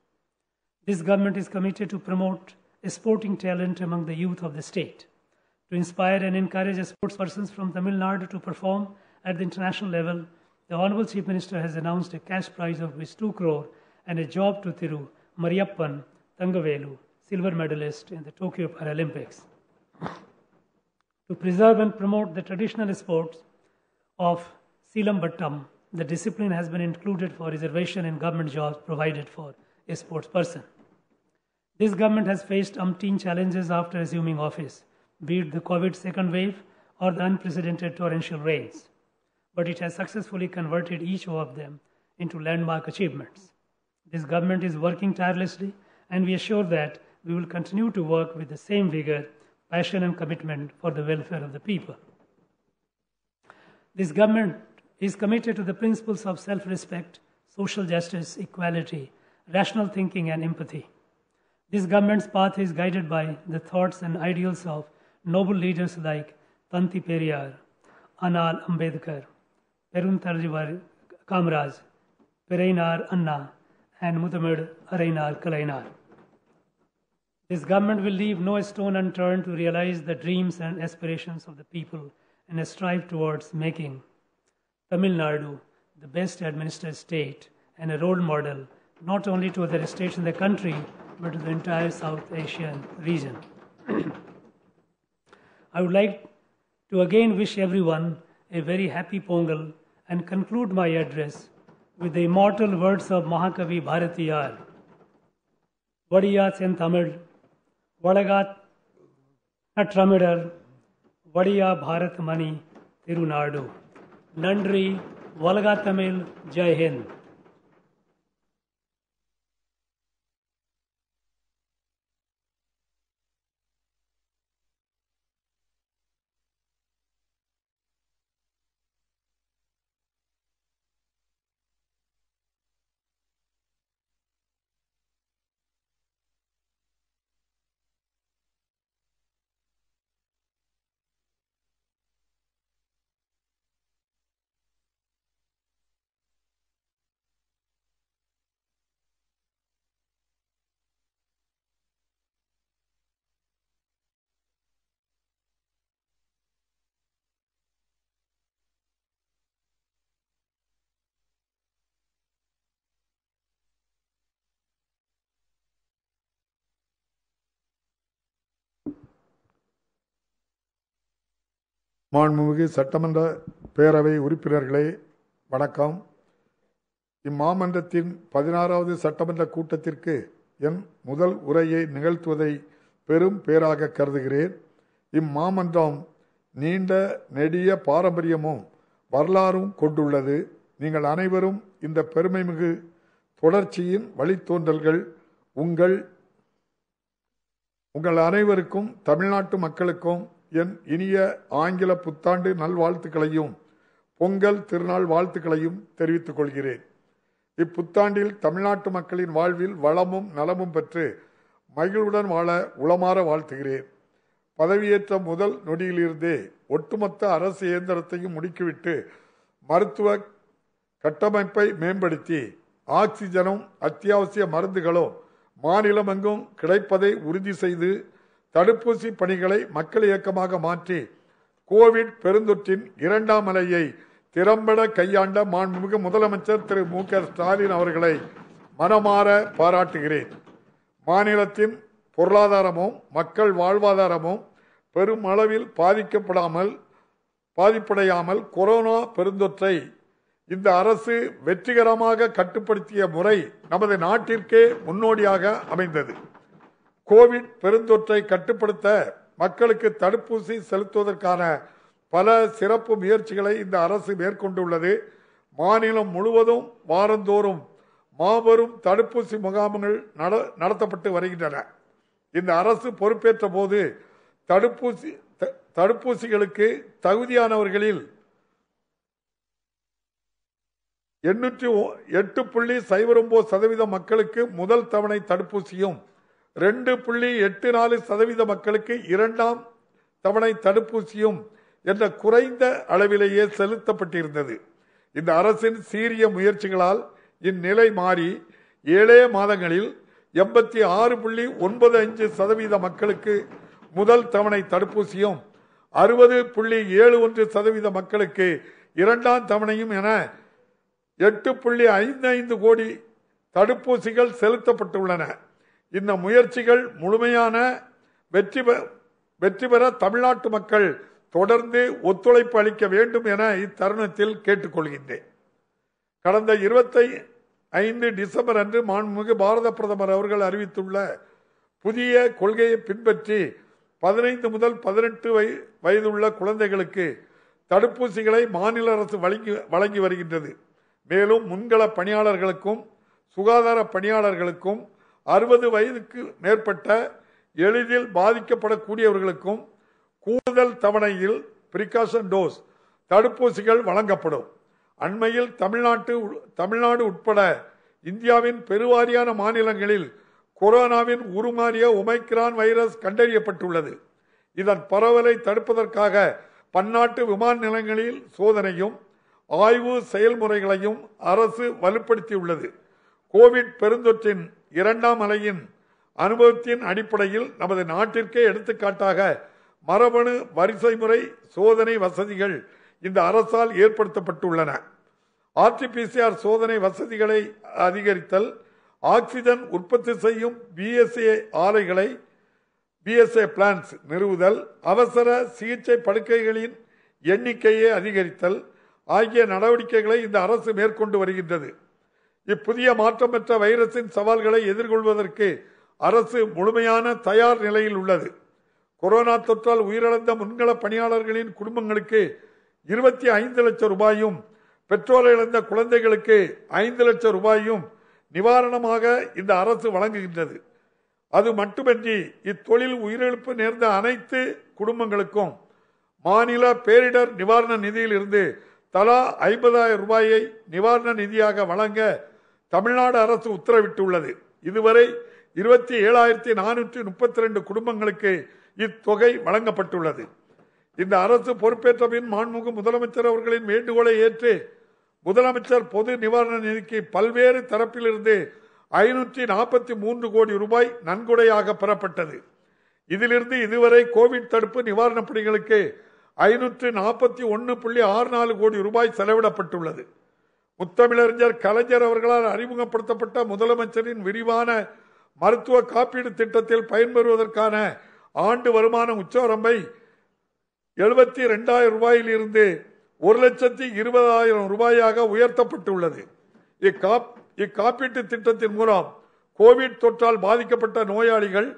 This government is committed to promote sporting talent among the youth of the state. To inspire and encourage sportspersons from Tamil Nadu to perform at the international level, the Honorable Chief Minister has announced a cash prize of Rs 2 crore and a job to Thiru Mariyappan Thangavelu, silver medalist in the Tokyo Paralympics. To preserve and promote the traditional sports of Silambattam, the discipline has been included for reservation in government jobs provided for a sportsperson. This government has faced umpteen challenges after assuming office, be it the COVID second wave or the unprecedented torrential rains, but it has successfully converted each of them into landmark achievements. This government is working tirelessly, and we assure that we will continue to work with the same vigor, passion, and commitment for the welfare of the people. This government is committed to the principles of self-respect, social justice, equality, rational thinking, and empathy. This government's path is guided by the thoughts and ideals of noble leaders like Tanti Periyar, Anal Ambedkar, Peruntarjivar Kamraj, Perainar Anna, and Mutamid Arainar Kalainar. This government will leave no stone unturned to realize the dreams and aspirations of the people and strive towards making Tamil Nadu the best administered state and a role model not only to other states in the country but to the entire South Asian region. I would like to again wish everyone a very happy Pongal and conclude my address with the immortal words of Mahakavi Bharatiyar. Vadiyat en Tamil, Vadagat Natramidar, Vadiya Bharat Mani Tirunadu. Nandri, Valga Tamil, Jai Hind. மாண்புமிகு சட்டமன்ற பேரவை உறுப்பினர்களே வணக்கம். இம்மாமன்றத்தின் 16வது சட்டமன்ற கூட்டத்திற்கு என் முதல் உரையை நிகழ்த்துவதை பெரும் பேராக கருதுகிறேன். இம்மாமன்றம் நீண்ட நெடிய பாரம்பரியமும் வரலாறும் கொண்டுள்ளது. நீங்கள் அனைவரும் இந்த பெருமைமிகு தொடர்ச்சியின் வழித்தோன்றல்கள். உங்கள் அனைவருக்கும் தமிழ்நாட்டு மக்களுக்கும் என் இனிய ஆங்கில புத்தாண்டு நல்வாழ்த்துக்களையும் பொங்கல் திருநாள் வாழ்த்துக்களையும் தெரிவித்துக் கொள்கிறேன். இப்புத்தாண்டில் தமிழ்நாட்டு மக்களின் வாழ்வில் வளமும் நலமும் பெற்று மகிழ்வுடன் வாழ உளமாற வாழ்த்துகிறேன். பதவியேற்ற முதல் நொடியிலிருந்தே ஒட்டுமொத்த அரசு இயந்திரத்தையும் முடுக்கிவிட்டு மருத்துவ கட்டமைப்பை மேம்படுத்தி ஆக்சிஜனும் அத்தியாவசிய மருந்துகளும் மாநிலமெங்கும் கிடைப்பதை உறுதி செய்து தடுப்பூசி பணிகளை மக்கள் இயக்கமாக மாற்றி கோவிட் பெருந்தொற்றின் 2ஆம் அலையை திறம்பட கையாண்ட மாண்புமிகு முதலமைச்சர் திரு மு.க. ஸ்டாலின் அவர்களை மனமாற பாராட்டுகிறேன். மாநிலத்தின் பொருளாதாரமும் மக்கள் வாழ்வாதாரமும் பெரும் அளவில் பாதிப்படையாமல் கொரோனா பெருந்தொற்றை இந்த அரசு வெற்றிகரமாக கட்டுப்படுத்திய முறை நமது நாட்டிற்கே முன்னோடியாக அமைந்தது. கோவிட் பெருந்தொற்றை கட்டுப்படுத்த மக்களுக்கு தடுப்பூசி செலுத்துவதற்கான பல சிறப்பு முயற்சிகளை இந்த அரசு மேற்கொண்டுள்ளது. மாநிலம் முழுவதும் வாரந்தோறும் மாபெரும் தடுப்பூசி முகாம்கள் நடத்தப்பட்டு வருகின்றன. இந்த அரசு பொறுப்பேற்ற போது தடுப்பூசிகளுக்கு தகுதியானவர்களில் 808.09% மக்களுக்கு முதல் தவணை தடுப்பூசியும் 2.84% மக்களுக்கு இரண்டாம் தவணை தடுப்பூசியும் என்ற குறைந்த அளவிலேயே செலுத்தப்பட்டிருந்தது. இந்த அரசின் சீரிய முயற்சிகளால் இந்நிலை மாறி 7 மாதங்களில் 86.95% மக்களுக்கு முதல் தவணை தடுப்பூசியும் 60.71% மக்களுக்கு இரண்டாம் தவணையும் என 8.55 கோடி தடுப்பூசிகள் செலுத்தப்பட்டுள்ளன. இந்த முயற்சிகள் முழுமையான வெற்றி பெற தமிழ்நாட்டு மக்கள் தொடர்ந்து ஒத்துழைப்பு அளிக்க வேண்டும் என இத்தருணத்தில் கேட்டுக்கொள்கின்றேன். கடந்த 25 டிசம்பர் அன்று மாண்புமிகு பாரத பிரதமர் அவர்கள் அறிவித்துள்ள புதிய கொள்கையை பின்பற்றி 15 முதல் 18 வயதுள்ள குழந்தைகளுக்கு தடுப்பூசிகளை மாநில அரசு வழங்கி வருகின்றது. மேலும் முன்கள பணியாளர்களுக்கும் சுகாதார பணியாளர்களுக்கும் 60 வயதுக்கு மேற்பட்ட எளிதில் பாதிக்கப்படக்கூடியவர்களுக்கும் கூடுதல் தவணையில் பிரிகாஷன் டோஸ் தடுப்பூசிகள் வழங்கப்படும். அண்மையில் தமிழ்நாடு உட்பட இந்தியாவின் பெருவாரியான மாநிலங்களில் கொரோனாவின் உருமாறிய ஒமைக்ரான் வைரஸ் கண்டறியப்பட்டுள்ளது. இதன் பரவலை தடுப்பதற்காக பன்னாட்டு விமான நிலையங்களில் சோதனையும் ஆய்வு செயல்முறைகளையும் அரசு வலுப்படுத்தியுள்ளது. கோவிட் பெருந்தொற்றின் 2ஆம் அலையின் அனுபவத்தின் அடிப்படையில் நமது நாட்டிற்கே எடுத்துக்காட்டாக மரபணு வரிசைமுறை சோதனை வசதிகள் இந்த அரசால் ஏற்படுத்தப்பட்டுள்ளன. RT-PCR சோதனை வசதிகளை அதிகரித்தல், ஆக்சிஜன் உற்பத்தி செய்யும் BSA ஆலைகளை BSA பிளான்ஸ் நிறுவுதல், அவசர சிகிச்சை படுக்கைகளின் எண்ணிக்கையை அதிகரித்தல் ஆகிய நடவடிக்கைகளை இந்த அரசு மேற்கொண்டு வருகின்றது. இப்புதிய மாற்றம் பெற்ற வைரஸின் சவால்களை எதிர்கொள்வதற்கு அரசு முழுமையான தயார் நிலையில் உள்ளது. கொரோனா தொற்றால் உயிரிழந்த முன்கள பணியாளர்களின் குடும்பங்களுக்கு 25 லட்சம் ரூபாயும், பெற்றோரை இழந்த குழந்தைகளுக்கு 5 லட்சம் ரூபாயும் நிவாரணமாக இந்த அரசு வழங்குகின்றது. அது மட்டுமின்றி இத்தொழில் உயிரிழப்பு நேர்ந்த அனைத்து குடும்பங்களுக்கும் மாநில பேரிடர் நிவாரண நிதியில் இருந்து தலா 50,000 ரூபாயை நிவாரண நிதியாக வழங்க தமிழ்நாடு அரசு உத்தரவிட்டுள்ளது. இதுவரை 27,432 குடும்பங்களுக்கு இத்தொகை வழங்கப்பட்டுள்ளது. இந்த அரசு பொறுப்பேற்ற பின் மாண்புமிகு முதலமைச்சர் அவர்களின் வேண்டுகோளை ஏற்று முதலமைச்சர் பொது நிவாரண நிதிக்கு பல்வேறு தரப்பிலிருந்து 543 கோடி ரூபாய் நன்கொடையாக பெறப்பட்டது. இதிலிருந்து இதுவரை கோவிட் தடுப்பு நிவாரணப் பணிகளுக்கு 541.64 கோடி ரூபாய் செலவிடப்பட்டுள்ளது. முத்தமிழறிஞர் கலைஞர் அவர்களால் அறிமுகப்படுத்தப்பட்ட முதலமைச்சரின் விரிவான மருத்துவ காப்பீடு திட்டத்தில் பயன்பெறுவதற்கான ஆண்டு வருமான உச்சவரம்பை 72,000 ரூபாயில் இருந்து 1,20,000 ரூபாயாக உயர்த்தப்பட்டுள்ளது. இக்காப்பீட்டு திட்டத்தின் மூலம் கோவிட் தொற்றால் பாதிக்கப்பட்ட நோயாளிகள்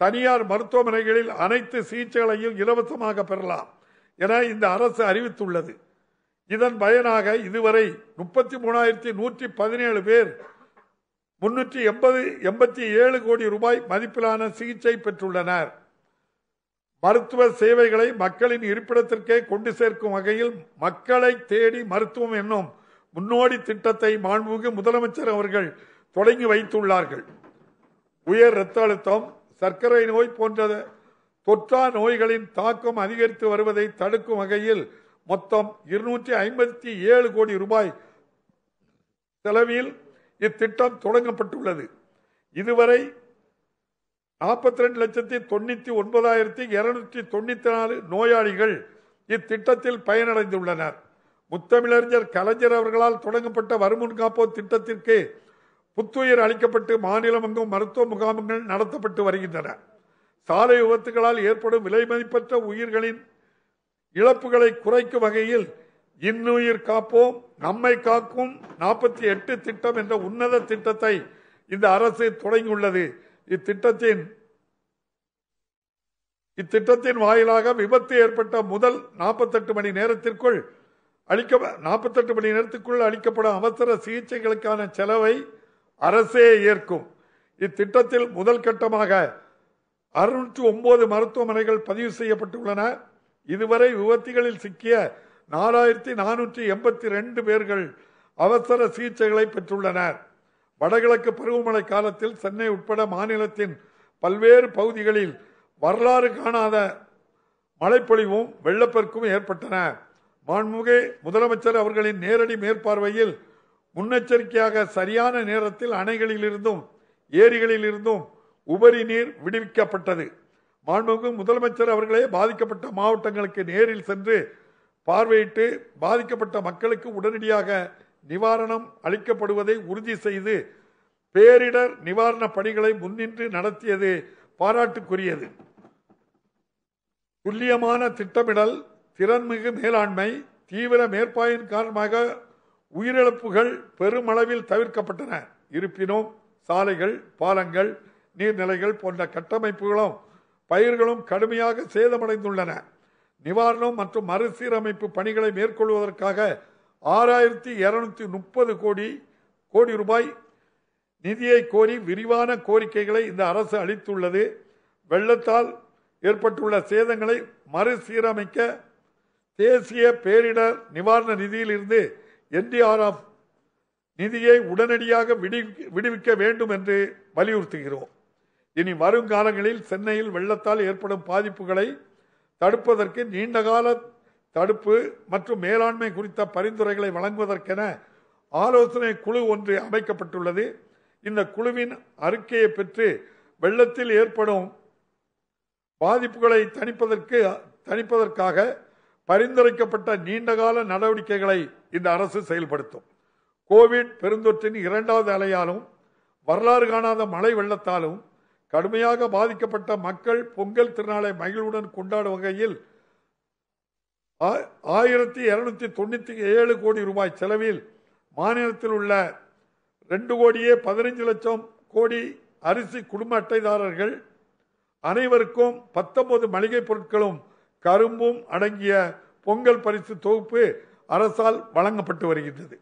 தனியார் மருத்துவமனைகளில் அனைத்து சிகிச்சைகளையும் இலவசமாக பெறலாம் என இந்த அரசு அறிவித்துள்ளது. இதன் பயனாக இதுவரை 33,117 பேர் 387 கோடி ரூபாய் மதிப்பிலான சிகிச்சை பெற்றுள்ளனர். மருத்துவ சேவைகளை மக்களின் இருப்பிடத்திற்கே கொண்டு சேர்க்கும் வகையில் மக்களை தேடி மருத்துவம் என்னும் முன்னோடி திட்டத்தை மாண்புமிகு முதலமைச்சர் அவர்கள் தொடங்கி வைத்துள்ளார்கள். உயர் இரத்த அழுத்தம், சர்க்கரை நோய் போன்ற தொற்றா நோய்களின் தாக்கம் அதிகரித்து வருவதை தடுக்கும் வகையில் மொத்தம் 257 கோடி ரூபாய் செலவில் இத்திட்டம் தொடங்கப்பட்டுள்ளது. இதுவரை 42,99,294 நோயாளிகள் இத்திட்டத்தில் பயனடைந்துள்ளனர். முத்தமிழறிஞர் கலைஞர் அவர்களால் தொடங்கப்பட்ட வருமுன் காப்போர் திட்டத்திற்கு புத்துயிர் அளிக்கப்பட்டு மாநிலமெங்கும் மருத்துவ முகாம்கள் நடத்தப்பட்டு வருகின்றன. சாலை விபத்துகளால் ஏற்படும் விலை மதிப்பற்ற உயிர்களின் இழப்புகளை குறைக்கும் வகையில் இன்னுயிர் காப்போம் நம்மை காக்கும் 48 திட்டம் என்ற உன்னத திட்டத்தை இந்த அரசு தொடங்கியுள்ளது. இத்திட்டத்தின் வாயிலாக விபத்து ஏற்பட்ட முதல் 48 மணி நேரத்திற்குள் அளிக்கப்படும் அவசர சிகிச்சைகளுக்கான செலவை அரசே ஏற்கும். இத்திட்டத்தில் முதல் கட்டமாக 609 மருத்துவமனைகள் பதிவு செய்யப்பட்டுள்ளன. இதுவரை விபத்துகளில் சிக்கிய 4482 பேர்கள் அவசர சிகிச்சைகளை பெற்றுள்ளனர். வடகிழக்கு பருவமழை காலத்தில் சென்னை உட்பட மாநிலத்தின் பல்வேறு பகுதிகளில் வரலாறு காணாத மழைப்பொழிவும் வெள்ளப்பெருக்கும் ஏற்பட்டன. மாண்புமிகு முதலமைச்சர் அவர்களின் நேரடி மேற்பார்வையில் முன்னெச்சரிக்கையாக சரியான நேரத்தில் அணைகளிலிருந்தும் ஏரிகளிலிருந்தும் உபரி நீர் விடுவிக்கப்பட்டது. மாண்புமிகு முதலமைச்சர் அவர்களே பாதிக்கப்பட்ட மாவட்டங்களுக்கு நேரில் சென்று பார்வையிட்டு பாதிக்கப்பட்ட மக்களுக்கு உடனடியாக நிவாரணம் அளிக்கப்படுவதை உறுதி செய்து பேரிடர் நிவாரண பணிகளை முன்னின்று நடத்தியது பாராட்டுக்குரியது. துல்லியமான திட்டமிடல், திறன்மிகு மேலாண்மை, தீவிர மேற்பார்வையின் காரணமாக உயிரிழப்புகள் பெருமளவில் தவிர்க்கப்பட்டன. இருப்பினும் சாலைகள், பாலங்கள், நீர்நிலைகள் போன்ற கட்டமைப்புகளும் பயிர்களும் கடுமையாக சேதமடைந்துள்ளன. நிவாரணம் மற்றும் மறுசீரமைப்பு பணிகளை மேற்கொள்வதற்காக 6230 கோடி ரூபாய் நிதியை கோரி விரிவான கோரிக்கைகளை இந்த அரசு அளித்துள்ளது. வெள்ளத்தால் ஏற்பட்டுள்ள சேதங்களை மறுசீரமைக்க தேசிய பேரிடர் நிவாரண நிதியிலிருந்து NDRF நிதியை உடனடியாக விடுவிக்க வேண்டும் என்று வலியுறுத்துகிறோம். இனி வருங்காலங்களில் சென்னையில் வெள்ளத்தால் ஏற்படும் பாதிப்புகளை தடுப்பதற்கு நீண்டகால தடுப்பு மற்றும் மேலாண்மை குறித்த பரிந்துரைகளை வழங்குவதற்கென ஆலோசனை குழு ஒன்று அமைக்கப்பட்டுள்ளது. இந்த குழுவின் அறிக்கையை பெற்று வெள்ளத்தில் ஏற்படும் பாதிப்புகளை தணிப்பதற்காக பரிந்துரைக்கப்பட்ட நீண்டகால நடவடிக்கைகளை இந்த அரசு செயல்படுத்தும். கோவிட் பெருந்தொற்றின் 2வது அலையாலும் வரலாறு காணாத மழை வெள்ளத்தாலும் கடுமையாக பாதிக்கப்பட்ட மக்கள் பொங்கல் திருநாளை மகிழ்வுடன் கொண்டாடும் வகையில் 1297 கோடி ரூபாய் செலவில் மாநிலத்தில் உள்ள 2,15,00,000 அரிசி குடும்ப அட்டைதாரர்கள் அனைவருக்கும் 19 மளிகை பொருட்களும் கரும்பும் அடங்கிய பொங்கல் பரிசு தொகுப்பு அரசால் வழங்கப்பட்டு வருகின்றது.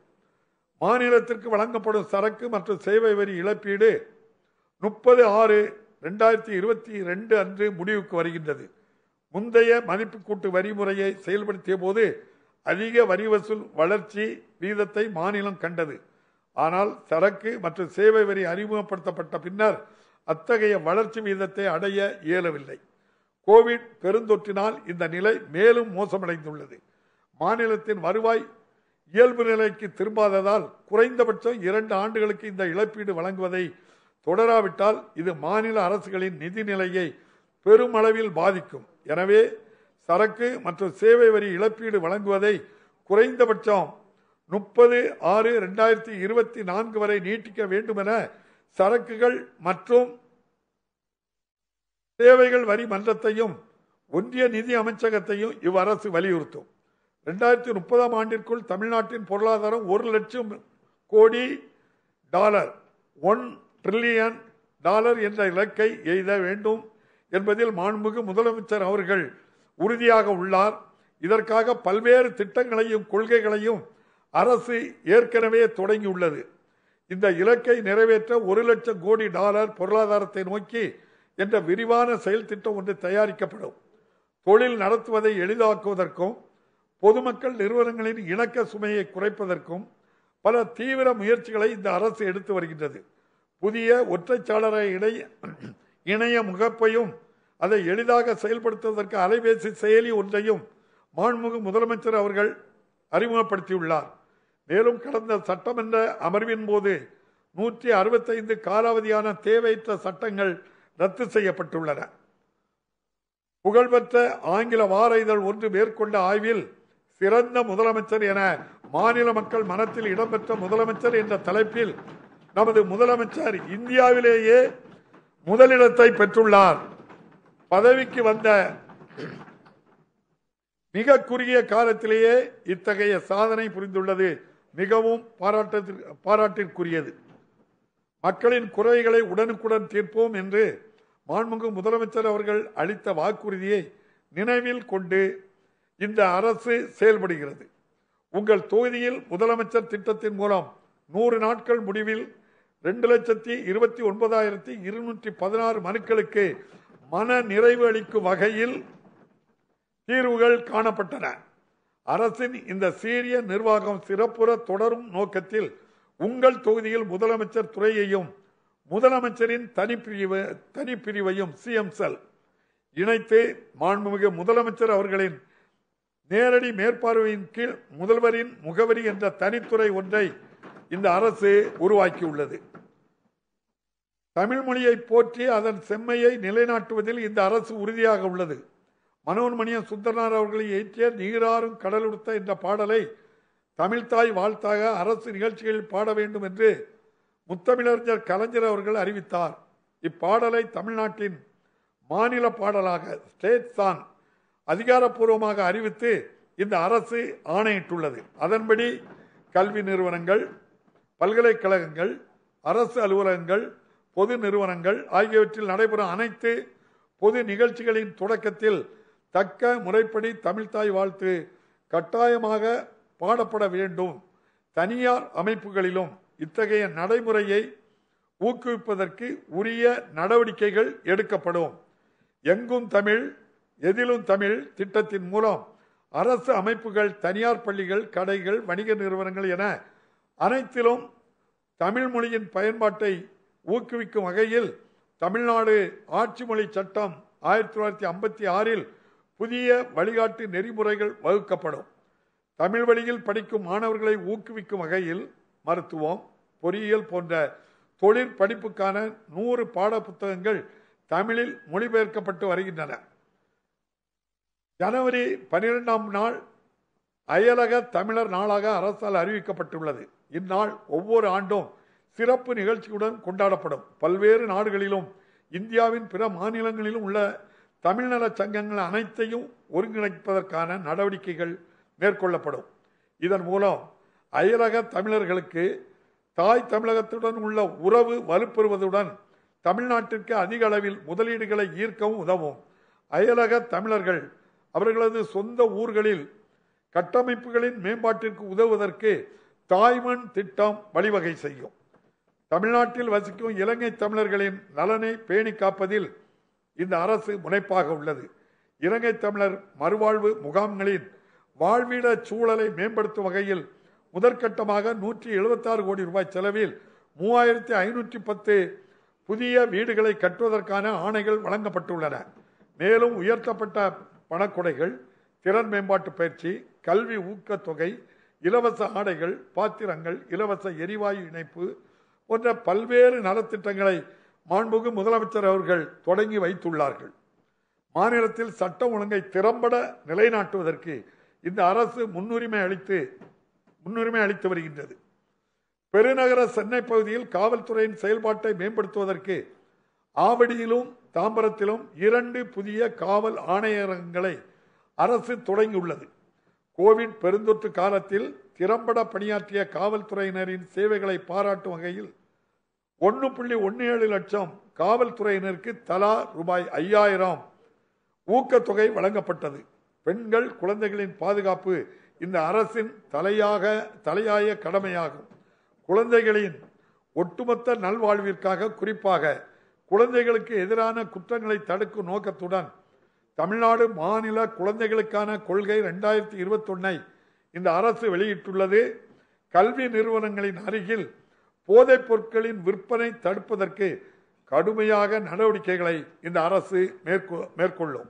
மாநிலத்திற்கு வழங்கப்படும் சரக்கு மற்றும் சேவை வரி இழப்பீடு 30/6/2022 அன்று முடிவுக்கு வருகின்றது. முந்தைய மதிப்பு கூட்டு வரி முறையை செயல்படுத்திய போது அதிக வரி வசூல் வளர்ச்சி வீதத்தை மாநிலம் கண்டது. ஆனால் சரக்கு மற்றும் சேவை வரி அறிமுகப்படுத்தப்பட்ட பின்னர் அத்தகைய வளர்ச்சி வீதத்தை அடைய இயலவில்லை. கோவிட் பெருந்தொற்றினால் இந்த நிலை மேலும் மோசமடைந்துள்ளது. மாநிலத்தின் வருவாய் இயல்பு நிலைக்கு திரும்பாததால் குறைந்தபட்சம் 2 ஆண்டுகளுக்கு இந்த இழப்பீடு வழங்குவதை தொடராவிட்டால் இது மாநில அரசுகளின் நிதி நிலையை பெருமளவில் பாதிக்கும். எனவே சரக்கு மற்றும் சேவை வரி இழப்பீடு வழங்குவதை குறைந்தபட்சம் 30/6/2024 வரை நீட்டிக்க வேண்டும் என சரக்குகள் மற்றும் சேவைகள் வரி மன்றத்தையும் ஒன்றிய நிதி அமைச்சகத்தையும் இவ்வரசு வலியுறுத்தும். 2030 ஆண்டிற்குள் தமிழ்நாட்டின் பொருளாதாரம் $1,00,000 கோடி $1 டிரில்லியன் என்ற இலக்கை எய்த வேண்டும் என்பதில் மாண்புமிகு முதலமைச்சர் அவர்கள் உறுதியாக உள்ளார். இதற்காக பல்வேறு திட்டங்களையும் கொள்கைகளையும் அரசு ஏற்கனவே தொடங்கியுள்ளது. இந்த இலக்கை நிறைவேற்ற $1,00,000 கோடி பொருளாதாரத்தை நோக்கி என்ற விரிவான செயல் திட்டம் ஒன்று தயாரிக்கப்படும். தொழில் நடத்துவதை எளிதாக்குவதற்கும் பொதுமக்கள் நிறுவனங்களின் இணக்க சுமையை குறைப்பதற்கும் பல தீவிர முயற்சிகளை இந்த அரசு எடுத்து வருகின்றது. புதிய ஒற்றைச்சாளர இணைய முகப்பையும் அதை எளிதாக செயல்படுத்துவதற்கு அலைபேசி செயலி ஒன்றையும் மாண்புமிகு முதலமைச்சர் அவர்கள் அறிமுகப்படுத்தியுள்ளார். மேலும் கடந்த சட்டமன்ற அமர்வின் போது 165 காலாவதியான தேவையற்ற சட்டங்கள் ரத்து செய்யப்பட்டுள்ளன. புகழ்பெற்ற ஆங்கில வார இதழ் ஒன்று மேற்கொண்ட ஆய்வில் சிறந்த முதலமைச்சர் என மாநில மக்கள் மனத்தில் இடம்பெற்ற முதலமைச்சர் என்ற தலைப்பில் நமது முதலமைச்சர் இந்தியாவிலேயே முதலிடத்தை பெற்றுள்ளார். பதவிக்கு வந்த மிக குறுகிய காலத்திலேயே இத்தகைய சாதனை புரிந்துள்ளது மிகவும் பாராட்டிற்குரியது. மக்களின் குறைகளை உடனுக்குடன் தீர்ப்போம் என்று மாண்புமிகு முதலமைச்சர் அவர்கள் அளித்த வாக்குறுதியை நினைவில் கொண்டு இந்த அரசு செயல்படுகிறது. உங்கள் தொகுதியில் முதலமைச்சர் திட்டத்தின் மூலம் 100 நாட்கள் முடிவில் 2,29,216 மனுக்களுக்கு மன நிறைவு அளிக்கும் வகையில் தீர்வுகள் காணப்பட்டன. அரசின் இந்த சீரிய நிர்வாகம் சிறப்புற தொடரும் நோக்கத்தில் உங்கள் தொகுதியில் முதலமைச்சர் துறையையும் முதலமைச்சரின் தனிப்பிரிவையும் சிஎம் செல் இணைத்து மாண்புமிகு முதலமைச்சர் அவர்களின் நேரடி மேற்பார்வையின் கீழ் முதல்வரின் முகவரி என்ற தனித்துறை ஒன்றை இந்த அரசு உருவாக்கியுள்ளது. தமிழ் மொழியை போற்றி அதன் செம்மையை நிலைநாட்டுவதில் இந்த அரசு உறுதியாக உள்ளது. மனோன்மணியம் சுந்தரனார் அவர்களை ஏற்றிய நீராறும் கடலுடுத்த என்ற பாடலை தமிழ்தாய் வாழ்த்தாக அரசு நிகழ்ச்சிகளில் பாட வேண்டும் என்று முத்தமிழறிஞர் கலைஞர் அவர்கள் அறிவித்தார். இப்பாடலை தமிழ்நாட்டின் மாநில பாடலாக ஸ்டேட் சாங் அதிகாரப்பூர்வமாக அறிவித்து இந்த அரசு ஆணையிட்டுள்ளது. அதன்படி கல்வி நிறுவனங்கள், பல்கலைக்கழகங்கள், அரசு அலுவலகங்கள், பொது நிறுவனங்கள் ஆகியவற்றில் நடைபெறும் அனைத்து பொது நிகழ்ச்சிகளின் தொடக்கத்தில் தக்க முறைப்படி தமிழ்தாய் வாழ்த்து கட்டாயமாக பாடப்பட வேண்டும். தனியார் அமைப்புகளிலும் இத்தகைய நடைமுறையை ஊக்குவிப்பதற்கு உரிய நடவடிக்கைகள் எடுக்கப்படும். எங்கும் தமிழ் எதிலும் தமிழ் திட்டத்தின் மூலம் அரசு அமைப்புகள், தனியார் பள்ளிகள், கடைகள், வணிக நிறுவனங்கள் என அனைத்திலும் தமிழ் மொழியின் பயன்பாட்டை ஊக்குவிக்கும் வகையில் தமிழ்நாடு ஆட்சி மொழி சட்டம் 1956 புதிய வழிகாட்டு நெறிமுறைகள் வகுக்கப்படும். தமிழ் வழியில் படிக்கும் மாணவர்களை ஊக்குவிக்கும் வகையில் மருத்துவம், பொறியியல் போன்ற தொழிற் படிப்புக்கான 100 பாட புத்தகங்கள் தமிழில் மொழிபெயர்க்கப்பட்டு வருகின்றன. ஜனவரி 12ஆம் நாள் அயலக தமிழர் நாளாக அரசால் அறிவிக்கப்பட்டுள்ளது. இந்நாள் ஒவ்வொரு ஆண்டும் சிறப்பு நிகழ்ச்சியுடன் கொண்டாடப்படும். பல்வேறு நாடுகளிலும் இந்தியாவின் பிற மாநிலங்களிலும் உள்ள தமிழ்நல சங்கங்கள் அனைத்தையும் ஒருங்கிணைப்பதற்கான நடவடிக்கைகள் மேற்கொள்ளப்படும். இதன் மூலம் அயலக தமிழர்களுக்கு தாய் தமிழகத்துடன் உள்ள உறவு வலுப்பெறுவதுடன் தமிழ்நாட்டிற்கு அதிக அளவில் முதலீடுகளை ஈர்க்கவும் உதவும். அயலக தமிழர்கள் அவர்களது சொந்த ஊர்களில் கட்டமைப்புகளின் மேம்பாட்டிற்கு உதவுவதற்கு தாய்மண் திட்டம் வழிவகை செய்யும். தமிழ்நாட்டில் வசிக்கும் இலங்கை தமிழர்களின் நலனை பேணி காப்பதில் இந்த அரசு முனைப்பாக உள்ளது. இலங்கை தமிழர் மறுவாழ்வு முகாம்களின் வாழ்விட சூழலை மேம்படுத்தும் வகையில் முதற்கட்டமாக 176 கோடி ரூபாய் செலவில் 3510 புதிய வீடுகளை கட்டுவதற்கான ஆணைகள் வழங்கப்பட்டுள்ளன. மேலும் உயர்த்தப்பட்ட பணக்கொடைகள், திறன் மேம்பாட்டு பயிற்சி, கல்வி ஊக்கத்தொகை, இலவச ஆடைகள், பாத்திரங்கள், இலவச எரிவாயு இணைப்பு போன்ற பல்வேறு நலத்திட்டங்களை மாண்புமிகு முதலமைச்சர் அவர்கள் தொடங்கி வைத்துள்ளார்கள். மாநிலத்தில் சட்டம் ஒழுங்கை திறம்பட நிலைநாட்டுவதற்கு இந்த அரசு முன்னுரிமை அளித்து வருகின்றது. பெருநகர சென்னை பகுதியில் காவல்துறையின் செயல்பாட்டை மேம்படுத்துவதற்கு ஆவடியிலும் தாம்பரத்திலும் 2 புதிய காவல் ஆணையரகங்களை அரசு தொடங்கியுள்ளது. கோவிட் பெருந்தொற்று காலத்தில் திறம்பட பணியாற்றிய காவல்துறையினரின் சேவைகளை பாராட்டும் வகையில் 1.17 லட்சம் காவல்துறையினருக்கு தலா ரூபாய் 5000 ஊக்கத்தொகை வழங்கப்பட்டது. பெண்கள், குழந்தைகளின் பாதுகாப்பு இந்த அரசின் தலையாய கடமையாகும். குழந்தைகளின் ஒட்டுமொத்த நல்வாழ்விற்காக, குறிப்பாக குழந்தைகளுக்கு எதிரான குற்றங்களை தடுக்கும் நோக்கத்துடன் தமிழ்நாடு மாநில குழந்தைகளுக்கான கொள்கை 2021 இந்த அரசு வெளியிட்டுள்ளது. கல்வி நிறுவனங்களின் அருகில் போதைப் பொருட்களின் விற்பனை தடுப்பதற்கு கடுமையாக நடவடிக்கைகளை இந்த அரசு மேற்கொள்ளும்.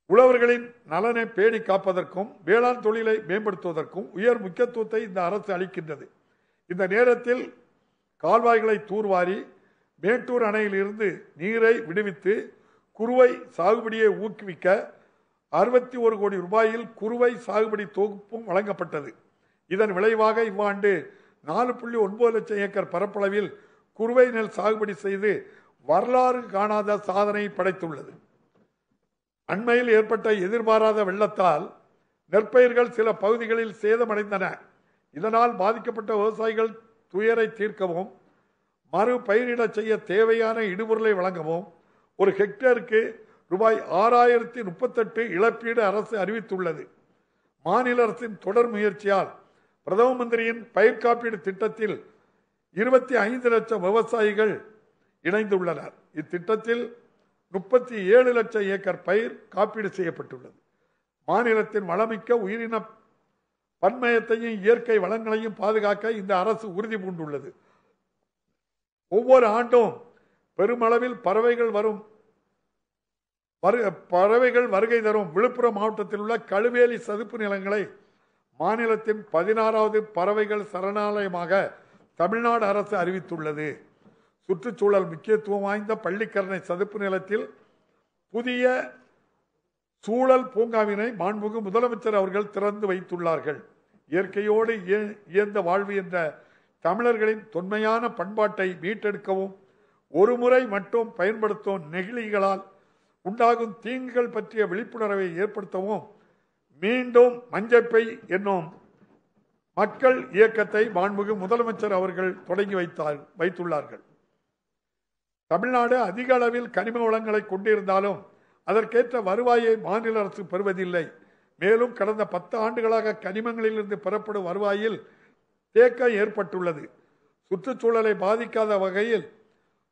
உழவர்களின் நலனை பேணி காப்பதற்கும் வேளாண் தொழிலை மேம்படுத்துவதற்கும் உயர் முக்கியத்துவத்தை இந்த அரசு அளிக்கின்றது. இந்த நேரத்தில் கால்வாய்களை தூர்வாரி மேட்டூர் அணையில் இருந்து நீரை விடுவித்து குறுவை சாகுபடியை ஊக்குவிக்க 61 கோடி ரூபாயில் குறுவை சாகுபடி தொகுப்பும் வழங்கப்பட்டது. இதன் விளைவாக இவ்வாண்டு 4.9 லட்சம் ஏக்கர் பரப்பளவில் குறுவை நெல் சாகுபடி செய்து வரலாறு காணாத சாதனை படைத்துள்ளது. அண்மையில் ஏற்பட்ட எதிர்பாராத வெள்ளத்தால் நெற்பயிர்கள் சில பகுதிகளில் சேதமடைந்தன. இதனால் பாதிக்கப்பட்ட விவசாயிகள் துயரை தீர்க்கவும் மறு பயிரிட செய்ய தேவையான இடுபொருளை வழங்கவும் ஒரு ஹெக்டேருக்கு ரூபாய் 6038 இழப்பீடு அரசு அறிவித்துள்ளது. மாநில அரசின் தொடர் முயற்சியால் பிரதம மந்திரியின் பயிர் காப்பீடு திட்டத்தில் 25 லட்சம் விவசாயிகள் இணைந்துள்ளனர். இத்திட்டத்தில் 37 லட்சம் ஏக்கர் பயிர் காப்பீடு செய்யப்பட்டுள்ளது. மாநிலத்தின் வளமிக்க உயிரின பன்மயத்தையும் இயற்கை வளங்களையும் பாதுகாக்க இந்த அரசு உறுதி பூண்டுள்ளது. ஒவ்வொரு ஆண்டும் பெருமளவில் பறவைகள் வருகை தரும் விழுப்புரம் மாவட்டத்தில் உள்ள கழுவேலி சதுப்பு நிலங்களை மாநிலத்தின் 16வது பறவைகள் சரணாலயமாக தமிழ்நாடு அரசு அறிவித்துள்ளது. சுற்றுச்சூழல் முக்கியத்துவம் வாய்ந்த பள்ளிக்கரணை சதுப்பு நிலத்தில் புதிய சூழல் பூங்காவினை மாண்புமிகு முதலமைச்சர் அவர்கள் திறந்து வைத்துள்ளார்கள். இயற்கையோடு இயந்த வாழ்வு என்ற தமிழர்களின் தொன்மையான பண்பாட்டை மீட்டெடுக்கவும் ஒருமுறை மட்டும் பயன்படுத்தும் நெகிழிகளால் உண்டாகும் தீங்குகள் பற்றிய விழிப்புணர்வை ஏற்படுத்தவும் மீண்டும் மஞ்சப்பை என்னும் மக்கள் இயக்கத்தை மாண்புமிகு முதலமைச்சர் அவர்கள் தொடங்கி வைத்துள்ளார்கள். தமிழ்நாடு அதிக அளவில் கனிம வளங்களை கொண்டிருந்தாலும் அதற்கேற்ற வருவாயை மாநில அரசு பெறுவதில்லை. மேலும் கடந்த 10 ஆண்டுகளாக கனிமங்களிலிருந்து பெறப்படும் வருவாயில் தேக்கம் ஏற்பட்டுள்ளது. சுற்றுச்சூழலை பாதிக்காத வகையில்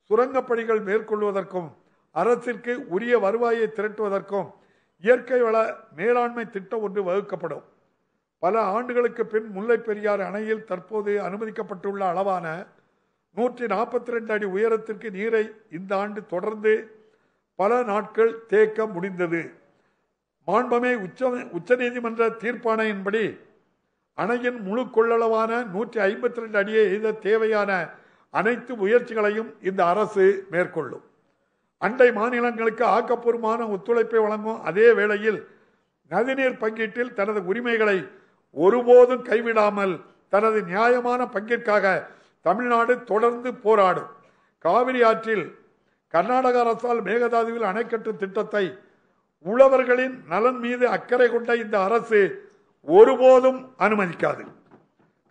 சுரங்கப்பணிகள் மேற்கொள்வதற்கும் அரசிற்கு உரிய வருவாயை திரட்டுவதற்கும் இயற்கை வள மேலாண்மை திட்டம் ஒன்று வகுக்கப்படும். பல ஆண்டுகளுக்கு பின் முல்லை பெரியாறு அணையில் தற்போது அனுமதிக்கப்பட்டுள்ள அளவான 142 அடி உயரத்திற்கு நீரை இந்த ஆண்டு தொடர்ந்து பல நாட்கள் தேக்க முடிந்தது. மாண்புமிகு உச்சநீதிமன்ற தீர்ப்பாணையின்படி அணையின் முழு கொள்ளளவான 152 அடியை எய்த தேவையான அனைத்து முயற்சிகளையும் இந்த அரசு மேற்கொள்ளும். அண்டை மாநிலங்களுக்கு ஆக்கப்பூர்வமான ஒத்துழைப்பை வழங்கும் அதே வேளையில் நதிநீர் பங்கீட்டில் தனது உரிமைகளை ஒருபோதும் கைவிடாமல் தனது நியாயமான பங்கிற்காக தமிழ்நாடு தொடர்ந்து போராடும். காவிரி ஆற்றில் கர்நாடக அரசால் மேகதாதுவில் அணை கட்டும் திட்டத்தை உழவர்களின் நலன் மீது அக்கறை கொண்ட இந்த அரசு ஒருபோதும் அனுமதிக்காது.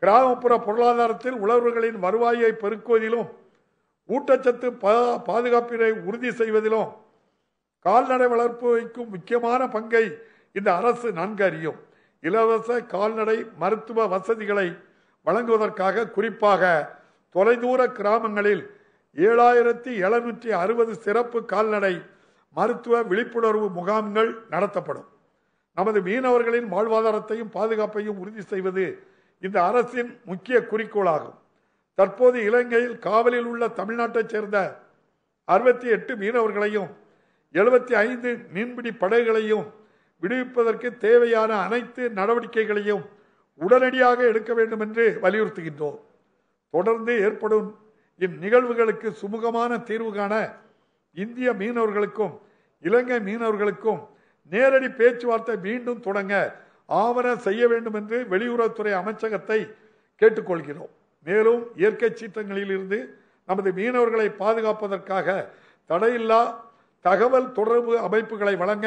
கிராமப்புற பொருளாதாரத்தில் உழவர்களின் வருவாயை பெருக்குவதிலும் ஊட்டச்சத்து பாதுகாப்பினை உறுதி செய்வதிலும் கால்நடை வளர்ப்பு வைக்கும் முக்கியமான பங்கை இந்த அரசு நன்கு அறியும். இலவச கால்நடை மருத்துவ வசதிகளை வழங்குவதற்காக குறிப்பாக தொலைதூர கிராமங்களில் 7760 சிறப்பு கால்நடை மருத்துவ விழிப்புணர்வு முகாம்கள் நடத்தப்படும். நமது மீனவர்களின் வாழ்வாதாரத்தையும் பாதுகாப்பையும் உறுதி செய்வது இந்த அரசின் முக்கிய குறிக்கோளாகும். தற்போது இலங்கையில் காவலில் உள்ள தமிழ்நாட்டைச் சேர்ந்த 68 மீனவர்களையும் 75 மீன்பிடி படகுகளையும் விடுவிப்பதற்கு தேவையான அனைத்து நடவடிக்கைகளையும் உடனடியாக எடுக்க வேண்டும் என்று வலியுறுத்துகின்றோம். தொடர்ந்து ஏற்படும் இந்நிகழ்வுகளுக்கு சுமூகமான தீர்வு காண இந்திய மீனவர்களுக்கும் இலங்கை மீனவர்களுக்கும் நேரடி பேச்சுவார்த்தை மீண்டும் தொடங்க ஆவண செய்ய வேண்டும் என்று வெளியுறவுத்துறை அமைச்சகத்தை கேட்டுக்கொள்கிறோம். மேலும் இயற்கை சீற்றங்களில் இருந்து நமது மீனவர்களை பாதுகாப்பதற்காக தடையில்லா தகவல் தொடர்பு அமைப்புகளை வழங்க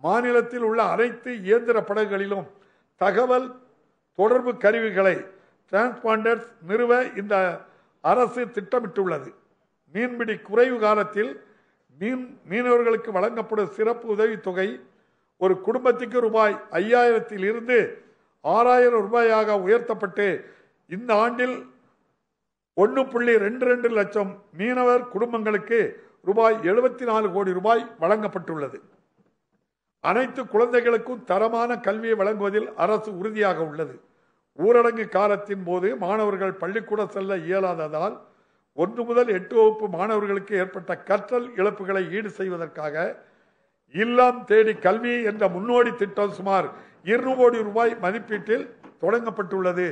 மாநிலத்தில் உள்ள அனைத்து இயந்திர படகுகளிலும் தகவல் தொடர்பு கருவிகளை டிரான்ஸ்பாண்டர்ஸ் நிறுவ இந்த அரசு திட்டமிட்டுள்ளது. மீன்பிடி குறைவு காலத்தில் மீனவர்களுக்கு வழங்கப்படும் சிறப்பு உதவித்தொகை ஒரு குடும்பத்துக்கு ரூபாய் 5000 இருந்து 6000 ரூபாயாக உயர்த்தப்பட்டு இந்த ஆண்டில் 1.22 லட்சம் மீனவர் குடும்பங்களுக்கு ரூபாய் 74 கோடி ரூபாய் வழங்கப்பட்டுள்ளது. அனைத்து குழந்தைகளுக்கும் தரமான கல்வியை வழங்குவதில் அரசு உறுதியாக உள்ளது. ஊரடங்கு காலத்தின் போது மாணவர்கள் பள்ளிக்கூடம் செல்ல இயலாததால் 1 முதல் 8 வகுப்பு மாணவர்களுக்கு ஏற்பட்ட கற்றல் இழப்புகளை ஈடு செய்வதற்காக இல்லம் தேடி கல்வி என்ற முன்னோடி திட்டம் சுமார் 200 கோடி ரூபாய் மதிப்பீட்டில் தொடங்கப்பட்டுள்ளது.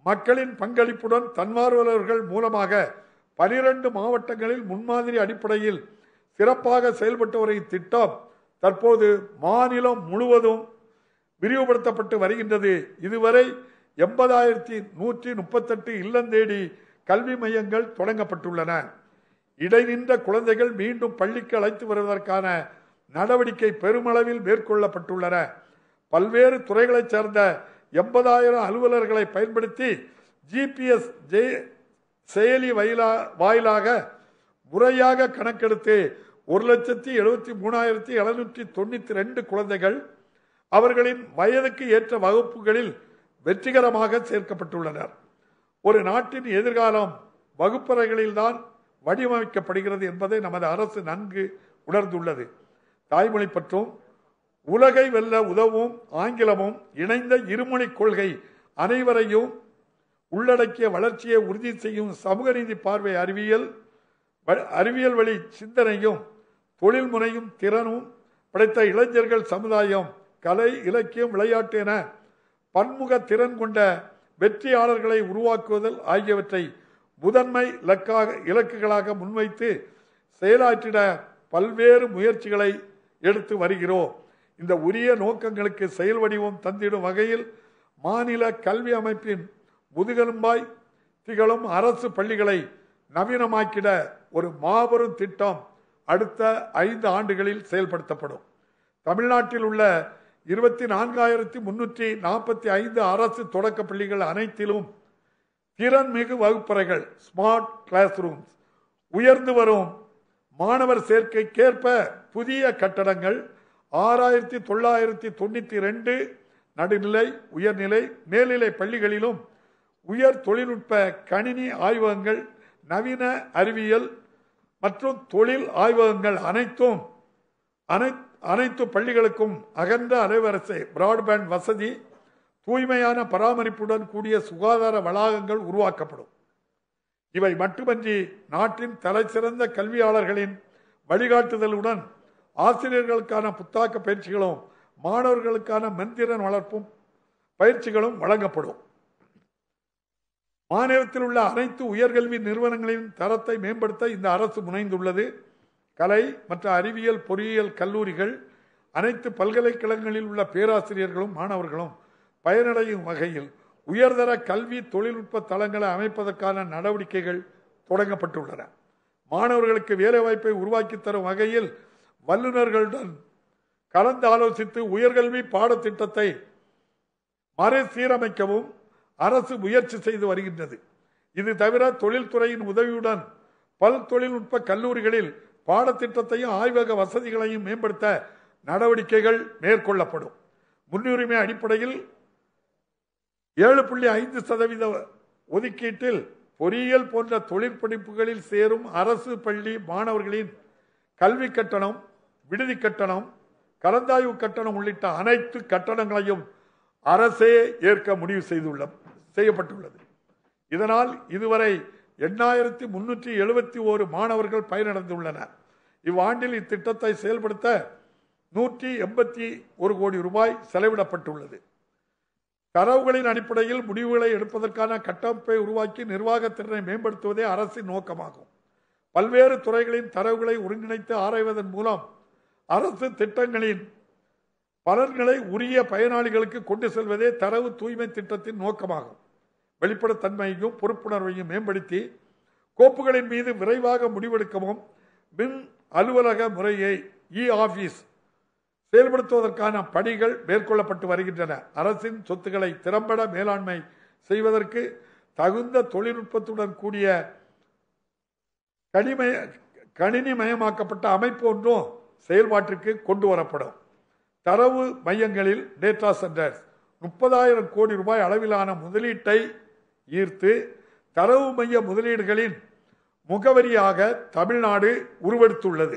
மக்களின் பங்களிப்புடன் தன்னார்வலர்கள் மூலமாக 12 மாவட்டங்களில் முன்மாதிரி அடிப்படையில் சிறப்பாக செயல்பட்டு வரும் திட்டம் தற்போது மாநிலம் முழுவதும் விரிவுபடுத்தப்பட்டு வருகின்றது. இதுவரை 80,138 இல்லந்தேடி கல்வி மையங்கள் தொடங்கப்பட்டுள்ளன. இடைநின்ற குழந்தைகள் மீண்டும் பள்ளிக்கு அழைத்து வருவதற்கான நடவடிக்கை பெருமளவில் மேற்கொள்ளப்பட்டுள்ளன. பல்வேறு துறைகளைச் சேர்ந்த 80,000 அலுவலர்களை பயன்படுத்தி GPS செயலி வாயிலாக முறையாக கணக்கெடுத்து 1,73,792 குழந்தைகள் அவர்களின் வயதுக்கு ஏற்ற வகுப்புகளில் வெற்றிகரமாக சேர்க்கப்பட்டுள்ளனர். ஒரு நாட்டின் எதிர்காலம் வகுப்பறைகளில்தான் வடிவமைக்கப்படுகிறது என்பதை நமது அரசு நன்கு உணர்ந்துள்ளது. தாய்மொழி பற்றும் உலகை வெல்ல உதவும் ஆங்கிலமும் இணைந்த இருமொழி கொள்கை அனைவரையும் உள்ளடக்கிய வளர்ச்சியை உறுதி செய்யும் சமூக நீதி பார்வை அறிவியல் வழி சிந்தனையும் தொழில் முனையும் திறனும் படைத்த இளைஞர்கள் சமுதாயம் கலை, இலக்கியம், விளையாட்டு என பன்முக திறன் கொண்ட வெற்றியாளர்களை உருவாக்குவதல் ஆகியவற்றை முதன்மை இலக்குகளாக முன்வைத்து செயலாற்றிட பல்வேறு முயற்சிகளை எடுத்து வருகிறோம். இந்த உரிய நோக்கங்களுக்கு செயல் வடிவம் தந்திடும் வகையில் மாநில கல்வி அமைப்பின் முதுகெலும்பாய் திகழும் அரசு பள்ளிகளை நவீனமாக்கிட ஒரு மாபெரும் திட்டம் அடுத்த 5 ஆண்டுகளில் செயல்படுத்தப்படும். தமிழ்நாட்டில் உள்ள 24,345 அரசு தொடக்க பள்ளிகள் அனைத்திலும் திறன்மிகு வகுப்பறைகள், ஸ்மார்ட் கிளாஸ் ரூம்ஸ், உயர்ந்து வரும் மாணவர் சேர்க்கைக்கேற்ப புதிய கட்டடங்கள், 6,992 நடுநிலை, உயர்நிலை, மேல்நிலை பள்ளிகளிலும் உயர் தொழில்நுட்ப கணினி ஆய்வகங்கள், நவீன அறிவியல் மற்றும் தொழில் ஆய்வகங்கள் அனைத்து பள்ளிகளுக்கும் அகன்ற அலைவரிசை பிராட்பேண்ட் வசதி, தூய்மையான பராமரிப்புடன் கூடிய சுகாதார வளாகங்கள் உருவாக்கப்படும். இவை மட்டுமன்றி நாட்டின் தலைசிறந்த கல்வியாளர்களின் வழிகாட்டுதலுடன் ஆசிரியர்களுக்கான புத்தாக்க பயிற்சிகளும் மாணவர்களுக்கான மென்திறன் வளர்ப்பும் பயிற்சிகளும் வழங்கப்படும். மாநிலத்தில் உள்ள அனைத்து உயர்கல்வி நிறுவனங்களின் தரத்தை மேம்படுத்த இந்த அரசு முனைந்துள்ளது. கலை மற்றும் அறிவியல் பொறியியல் கல்லூரிகள், அனைத்து பல்கலைக்கழகங்களில் உள்ள பேராசிரியர்களும் மாணவர்களும் பயனடையும் வகையில் உயர்தர கல்வி தொழில்நுட்ப தளங்களை அமைப்பதற்கான நடவடிக்கைகள் தொடங்கப்பட்டுள்ளன. மாணவர்களுக்கு வேலைவாய்ப்பை உருவாக்கி தரும் வகையில் வல்லுநர்களுடன் கலந்து ஆலோசித்து உயர்கல்வி பாடத்திட்டத்தை மறுசீரமைக்கவும் அரசு முயற்சி செய்து வருகின்றது. இது தவிர தொழில்துறையின் உதவியுடன் பல் தொழில்நுட்ப கல்லூரிகளில் பாடத்திட்டத்தையும் ஆய்வக வசதிகளையும் மேம்படுத்த நடவடிக்கைகள் மேற்கொள்ளப்படும். முன்னுரிமை அடிப்படையில் 7.5% ஒதுக்கீட்டில் பொறியியல் போன்ற தொழிற்படிப்புகளில் சேரும் அரசு பள்ளி மாணவர்களின் கல்வி கட்டணம், விடுதி கட்டணம், கலந்தாய்வு கட்டணம் உள்ளிட்ட அனைத்து கட்டணங்களையும் அரசே ஏற்க முடிவு செய்யப்பட்டுள்ளது. இதனால் இதுவரை 8,371 மாணவர்கள் பயனடைந்துள்ளனர். இவ்வாண்டில் இத்திட்டத்தை செயல்படுத்த 181 கோடி ரூபாய் செலவிடப்பட்டுள்ளது. தரவுகளின் அடிப்படையில் முடிவுகளை எடுப்பதற்கான கட்டமைப்பை உருவாக்கி நிர்வாக திறனை மேம்படுத்துவதே அரசின் நோக்கமாகும். பல்வேறு துறைகளின் தரவுகளை ஒருங்கிணைத்து ஆராய்வதன் மூலம் அரசு திட்டங்களின் பலன்களை உரிய பயனாளிகளுக்கு கொண்டு செல்வதே தரவு தூய்மை திட்டத்தின் நோக்கமாகும். வெளிப்படைத்தன்மையையும் பொறுப்புணர்வையும் மேம்படுத்தி கோப்புகளின் மீது விரைவாக முடிவெடுக்கவும் மின் அலுவலக முறையை ஆபீஸ் செயல்படுத்துவதற்கான பணிகள் மேற்கொள்ளப்பட்டு வருகின்றன. அரசின் சொத்துக்களை திறம்பட மேலாண்மை செய்வதற்கு தகுந்த தொழில்நுட்பத்துடன் கூடிய கணினிமயமாக்கப்பட்ட அமைப்பு ஒன்றும் செயல்பாட்டிற்கு கொண்டு வரப்படும். தரவு மையங்களில் டேட்டா சென்டர்ஸ் 30,000 கோடி ரூபாய் அளவிலான முதலீட்டை ஈர்த்து தரவு மைய முதலீடுகளின் முகவரியாக தமிழ்நாடு உருவெடுத்துள்ளது.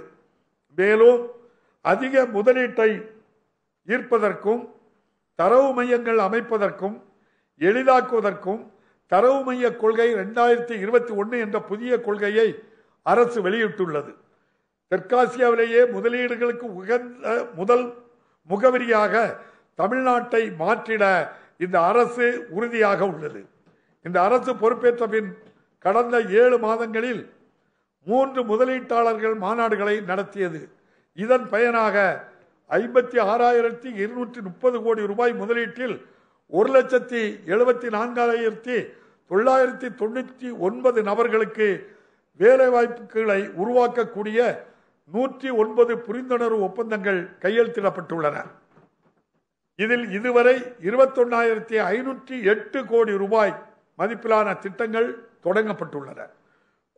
மேலும் அதிக முதலீட்டை ஈர்ப்பதற்கும் தரவு மையங்கள் அமைப்பதற்கும் எளிதாக்குவதற்கும் தரவு மைய கொள்கை 2021 என்ற புதிய கொள்கையை அரசு வெளியிட்டுள்ளது. தெற்காசியாவிலேயே முதலீடுகளுக்கு உகந்த முதல் முகவரியாக தமிழ்நாட்டை மாற்றிட இந்த அரசு உறுதியாக உள்ளது. இந்த அரசு பொறுப்பேற்ற பின் கடந்த 7 மாதங்களில் 3 முதலீட்டாளர்கள் மாநாடுகளை நடத்தியது. இதன் பயனாக 56,230 கோடி ரூபாய் முதலீட்டில் 1,74,999 நபர்களுக்கு வேலைவாய்ப்புகளை உருவாக்கக்கூடிய 109 புரிந்துணர்வு ஒப்பந்தங்கள் கையெழுத்திடப்பட்டுள்ளன. இதில் இதுவரை 21,508 கோடி ரூபாய் மதிப்பிலான திட்டங்கள் தொடங்கப்பட்டுள்ளன.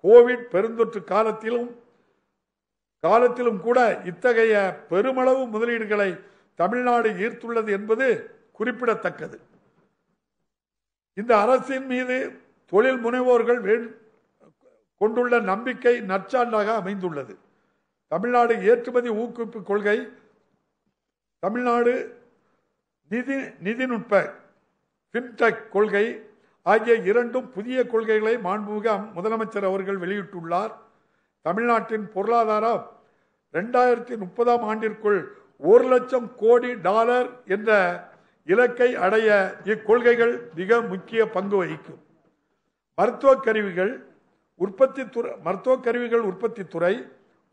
கோவிட் பெருந்தொற்று காலத்திலும் கூட இத்தகைய பெருமளவு முதலீடுகளை தமிழ்நாடு ஈர்த்துள்ளது என்பது குறிப்பிடத்தக்கது. இந்த அரசின் மீது தொழில் முனைவோர்கள் கொண்டுள்ள நம்பிக்கை நற்சான்றாக அமைந்துள்ளது. தமிழ்நாடு ஏற்றுமதி ஊக்குவிப்பு கொள்கை, தமிழ்நாடு நிதிநுட்ப பின்டெக் கொள்கை ஆகிய இரண்டும் புதிய கொள்கைகளை மாண்புமிகு முதலமைச்சர் அவர்கள் வெளியிட்டுள்ளார். தமிழ்நாட்டின் பொருளாதாரம் 2030 ஆண்டிற்குள் $1,00,000 கோடி என்ற இலக்கை அடைய இக்கொள்கைகள் மிக முக்கிய பங்கு வகிக்கும். மருத்துவக் கருவிகள் உற்பத்தி துறை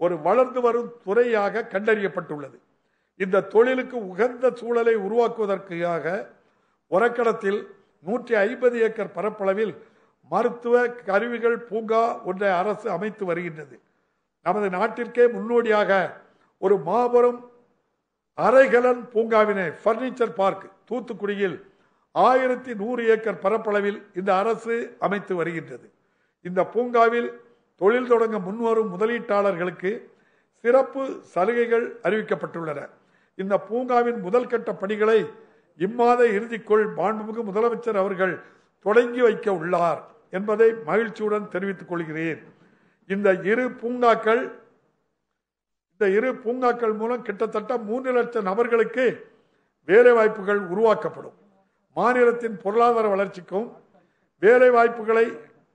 ஒரு வளர்ந்து வரும் துறையாக கண்டறியப்பட்டுள்ளது. இந்த தொழிலுக்கு உகந்த சூழலை உருவாக்குவதற்காக ஒரக்கடத்தில் 150 ஏக்கர் பரப்பளவில் மருத்துவ கருவிகள் பூங்கா ஒன்றை அரசு அமைத்து வருகின்றது. நமது நாட்டிற்கே முன்னோடியாக ஒரு மாபெரும் அரைகலன் பூங்காவினை பர்னிச்சர் பார்க் தூத்துக்குடியில் 1100 ஏக்கர் பரப்பளவில் இந்த அரசு அமைத்து வருகின்றது. இந்த பூங்காவில் தொழில் தொடங்க முன்வரும் முதலீட்டாளர்களுக்கு சிறப்பு சலுகைகள் அறிவிக்கப்பட்டுள்ளன. இந்த பூங்காவின் முதல் கட்ட பணிகளை இம்மாத இறுதிக்குள் மாண்புமிகு முதலமைச்சர் அவர்கள் தொடங்கி வைக்க உள்ளார் என்பதை மகிழ்ச்சியுடன் தெரிவித்துக் கொள்கிறேன். இந்த இரு பூங்காக்கள் மூலம் கிட்டத்தட்ட 3 லட்சம் நபர்களுக்கு வேலை வாய்ப்புகள் உருவாக்கப்படும். மாநிலத்தின் பொருளாதார வளர்ச்சிக்கும் வேலை வாய்ப்புகளை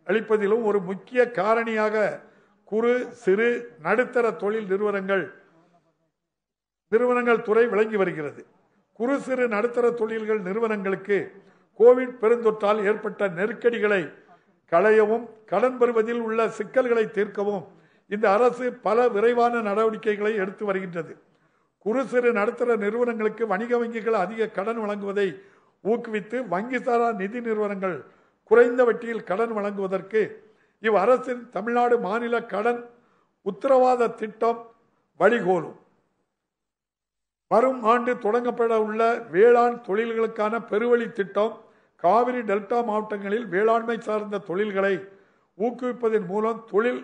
அளிப்பதிலும் ஒரு முக்கிய காரணியாக குறு சிறு நடுத்தர தொழில் நிறுவனங்கள் துறை விளங்கி வருகிறது. குறு சிறு நடுத்தர தொழில்கள் நிறுவனங்களுக்கு கோவிட் பெருந்தொற்றால் ஏற்பட்ட நெருக்கடிகளை களையவும் கடன் பெறுவதில் உள்ள சிக்கல்களை தீர்க்கவும் இந்த அரசு பல விரைவான நடவடிக்கைகளை எடுத்து வருகின்றது. குறு சிறு நடுத்தர நிறுவனங்களுக்கு வணிக வங்கிகள் அதிக கடன் வழங்குவதை ஊக்குவித்து வங்கி சாரா நிதி நிறுவனங்கள் குறைந்த வட்டியில் கடன் வழங்குவதற்கு இவ் அரசின் தமிழ்நாடு மாநில கடன் உத்தரவாத திட்டம் வழிகோலும். வரும் ஆண்டு தொடங்கப்பட உள்ள வேளாண் தொழில்களுக்கான பெருவழி திட்டம் காவிரி டெல்டா மாவட்டங்களில் வேளாண்மை சார்ந்த தொழில்களை ஊக்குவிப்பதன் மூலம் தொழில்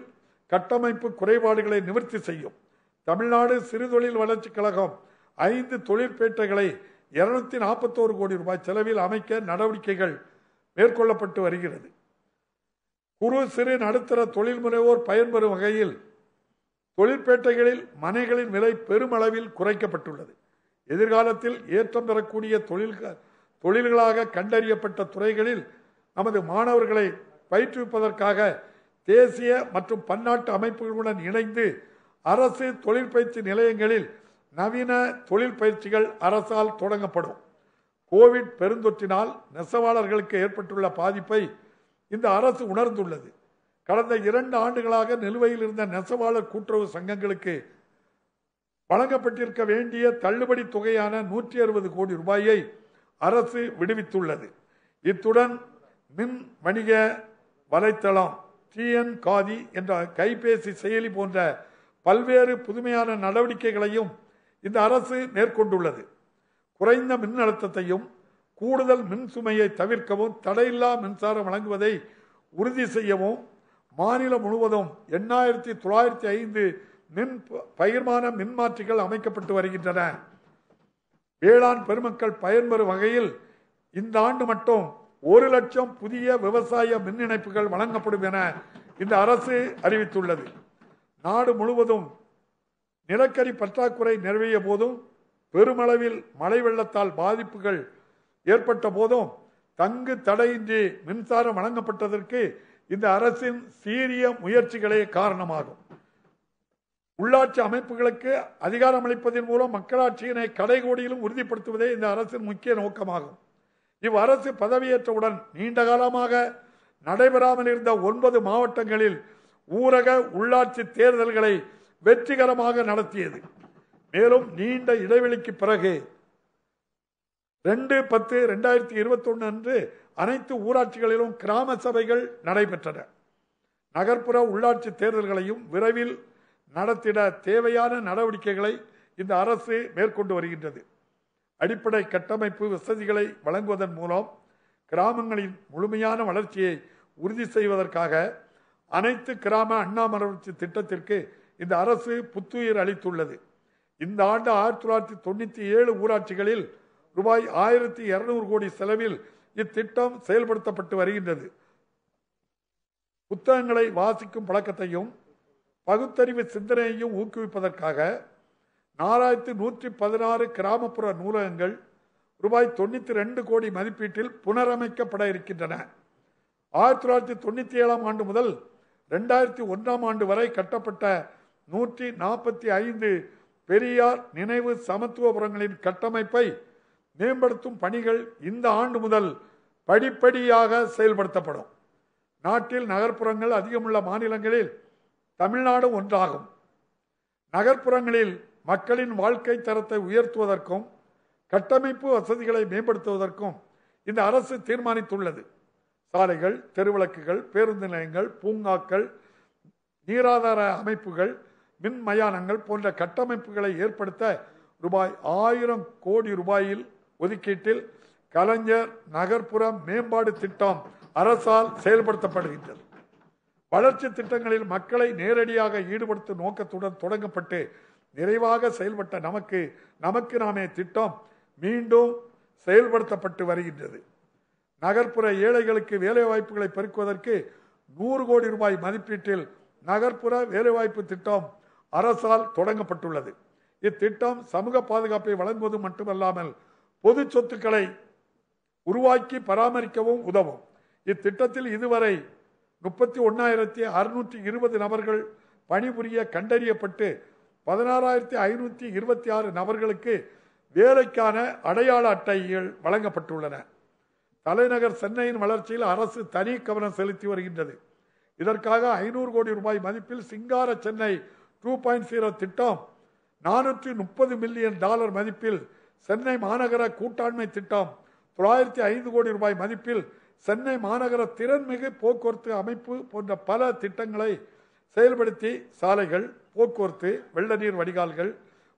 கட்டமைப்பு குறைபாடுகளை நிவர்த்தி செய்யும். தமிழ்நாடு சிறுதொழில் வளர்ச்சி கழகம் 5 தொழிற்பேட்டைகளை 241 கோடி ரூபாய் செலவில் அமைக்க நடவடிக்கைகள் மேற்கொள்ளப்பட்டு வருகிறது. குறு சிறு நடுத்தர தொழில் முனைவோர் பயன்பெறும் வகையில் தொழிற்பேட்டைகளில் மனைகளின் விலை பெருமளவில் குறைக்கப்பட்டுள்ளது. எதிர்காலத்தில் ஏற்றம் பெறக்கூடிய தொழில்களாக கண்டறியப்பட்ட துறைகளில் நமது மாணவர்களை பயிற்றுவிப்பதற்காக தேசிய மற்றும் பன்னாட்டு அமைப்புகளுடன் இணைந்து அரசு தொழிற்பயிற்சி நிலையங்களில் நவீன தொழில் பயிற்சிகள் அரசால் தொடங்கப்படும். கோவிட் பெருந்தொற்றினால் நெசவாளர்களுக்கு ஏற்பட்டுள்ள பாதிப்பை இந்த அரசு உணர்ந்துள்ளது. கடந்த 2 ஆண்டுகளாக நிலுவையில் இருந்த நெசவாளர் கூட்டுறவு சங்கங்களுக்கு வழங்கப்பட்டிருக்க வேண்டிய தள்ளுபடி தொகையான 160 கோடி ரூபாயை அரசு விடுவித்துள்ளது. இத்துடன் மின் வணிக வலைத்தளம் TN காதி என்ற கைபேசி செயலி போன்ற பல்வேறு புதுமையான நடவடிக்கைகளையும் இந்த அரசு மேற்கொண்டுள்ளது. குறைந்த மின் அழுத்தத்தையும் கூடுதல் மின் சுமையை தவிர்க்கவும் தடையில்லா மின்சாரம் வழங்குவதை உறுதி செய்யவும் மாநிலம் முழுவதும் 8905 பகிர்மான மின்மாற்றிகள் அமைக்கப்பட்டு வருகின்றன. வேளாண் பெருமக்கள் பயன்பெறும் வகையில் இந்த ஆண்டு மட்டும் 1 லட்சம் புதிய விவசாய மின் இணைப்புகள் வழங்கப்படும் என இந்த அரசு அறிவித்துள்ளது. நாடு முழுவதும் நிலக்கரி பற்றாக்குறை நிலவிய போதும் பெருமளவில் மழை வெள்ளத்தால் பாதிப்புகள் ஏற்பட்ட போதும் தங்கு தடையின்றி மின்சாரம் வழங்கப்பட்டதற்கு இந்த அரசின் சீரிய முயற்சிகளே காரணமாகும். உள்ளாட்சி அமைப்புகளுக்கு அதிகாரம் அளிப்பதன் மூலம் மக்களாட்சியினை கடைகோடியிலும் உறுதிப்படுத்துவதே இந்த அரசின் முக்கிய நோக்கமாகும். இவ் அரசு பதவியேற்றவுடன் நீண்ட காலமாக நடைபெறாமல் இருந்த 9 மாவட்டங்களில் ஊரக உள்ளாட்சி தேர்தல்களை வெற்றிகரமாக நடத்தியது. மேலும் நீண்ட இடைவெளிக்கு பிறகு 2/10/2021 அன்று அனைத்து ஊராட்சிகளிலும் கிராம சபைகள் நடைபெற்றன. நகர்ப்புற உள்ளாட்சி தேர்தல்களையும் விரைவில் நடத்திட தேவையான நடவடிக்கைகளை இந்த அரசு மேற்கொண்டு வருகின்றது. அடிப்படை கட்டமைப்பு வசதிகளை வழங்குவதன் மூலம் கிராமங்களின் முழுமையான வளர்ச்சியை உறுதி செய்வதற்காக அனைத்து கிராம அண்ணாமலர்ச்சி திட்டத்திற்கு இந்த அரசு புத்துயிர் அளித்துள்ளது. இந்த ஆண்டு 1997 ஊராட்சிகளில் ரூபாய் 1200 கோடி செலவில் இத்திட்டம் செயல்படுத்தப்பட்டு வருகின்றது. புத்தகங்களை வாசிக்கும் பழக்கத்தையும் பகுத்தறிவு சிந்தனையையும் ஊக்குவிப்பதற்காக 4116 கிராமப்புற நூலகங்கள் ரூபாய் 92 கோடி மதிப்பீட்டில் புனரமைக்கப்பட இருக்கின்றன. 1997 ஆண்டு முதல் 2001 ஆண்டு வரை கட்டப்பட்ட 145 பெரியார் நினைவு சமத்துவபுரங்களின் கட்டமைப்பை மேம்படுத்தும் பணிகள் இந்த ஆண்டு முதல் படிப்படியாக செயல்படுத்தப்படும். நாட்டில் நகர்ப்புறங்கள் அதிகமுள்ள மாநிலங்களில் தமிழ்நாடு ஒன்றாகும். நகர்ப்புறங்களில் மக்களின் வாழ்க்கை தரத்தை உயர்த்துவதற்கும் கட்டமைப்பு வசதிகளை மேம்படுத்துவதற்கும் இந்த அரசு தீர்மானித்துள்ளது. சாலைகள், தெருவிளக்குகள், பேருந்து நிலையங்கள், பூங்காக்கள், நீராதார அமைப்புகள், மின் மயானங்கள் போன்ற கட்டமைப்புகளை ஏற்படுத்த ரூபாய் 1000 கோடி ரூபாயில் ஒதுக்கீட்டில் கலைஞர் நகர்ப்புற மேம்பாடு திட்டம் அரசால் செயல்படுத்தப்படுகின்றது. வளர்ச்சி திட்டங்களில் மக்களை நேரடியாக ஈடுபடுத்தும் நோக்கத்துடன் தொடங்கப்பட்டு நிறைவாக செயல்பட்ட நமக்கு நாமே திட்டம் மீண்டும் செயல்படுத்தப்பட்டு வருகின்றது. நகர்ப்புற ஏழைகளுக்கு வேலைவாய்ப்புகளை பெருக்குவதற்கு 100 கோடி ரூபாய் மதிப்பீட்டில் நகர்ப்புற வேலைவாய்ப்பு திட்டம் அரசால் தொடங்கப்பட்டுள்ளது. இத்திட்டம் சமூக பாதுகாப்பை வழங்குவது மட்டுமல்லாமல் பொது சொத்துக்களை உருவாக்கி பராமரிக்கவும் உதவும். இத்திட்டத்தில் இதுவரை 31,620 நபர்கள் பணிபுரிய கண்டறியப்பட்டு 16,526 நபர்களுக்கு வேலைக்கான அடையாள அட்டைகள் வழங்கப்பட்டுள்ளன. தலைநகர் சென்னையின் வளர்ச்சியில் அரசு தனி கவனம் செலுத்தி வருகின்றது. இதற்காக 500 கோடி ரூபாய் மதிப்பில் சிங்கார சென்னை 2.0 திட்டம், 430 மில்லியன் டாலர் மதிப்பில் சென்னை மாநகர கூட்டாண்மை திட்டம், 905 கோடி ரூபாய் மதிப்பில் சென்னை மாநகர திறன்மிகு போக்குவரத்து அமைப்பு போன்ற பல திட்டங்களை செயல்படுத்தி சாலைகள், போக்குவரத்து, வெள்ள நீர் வடிகால்கள்,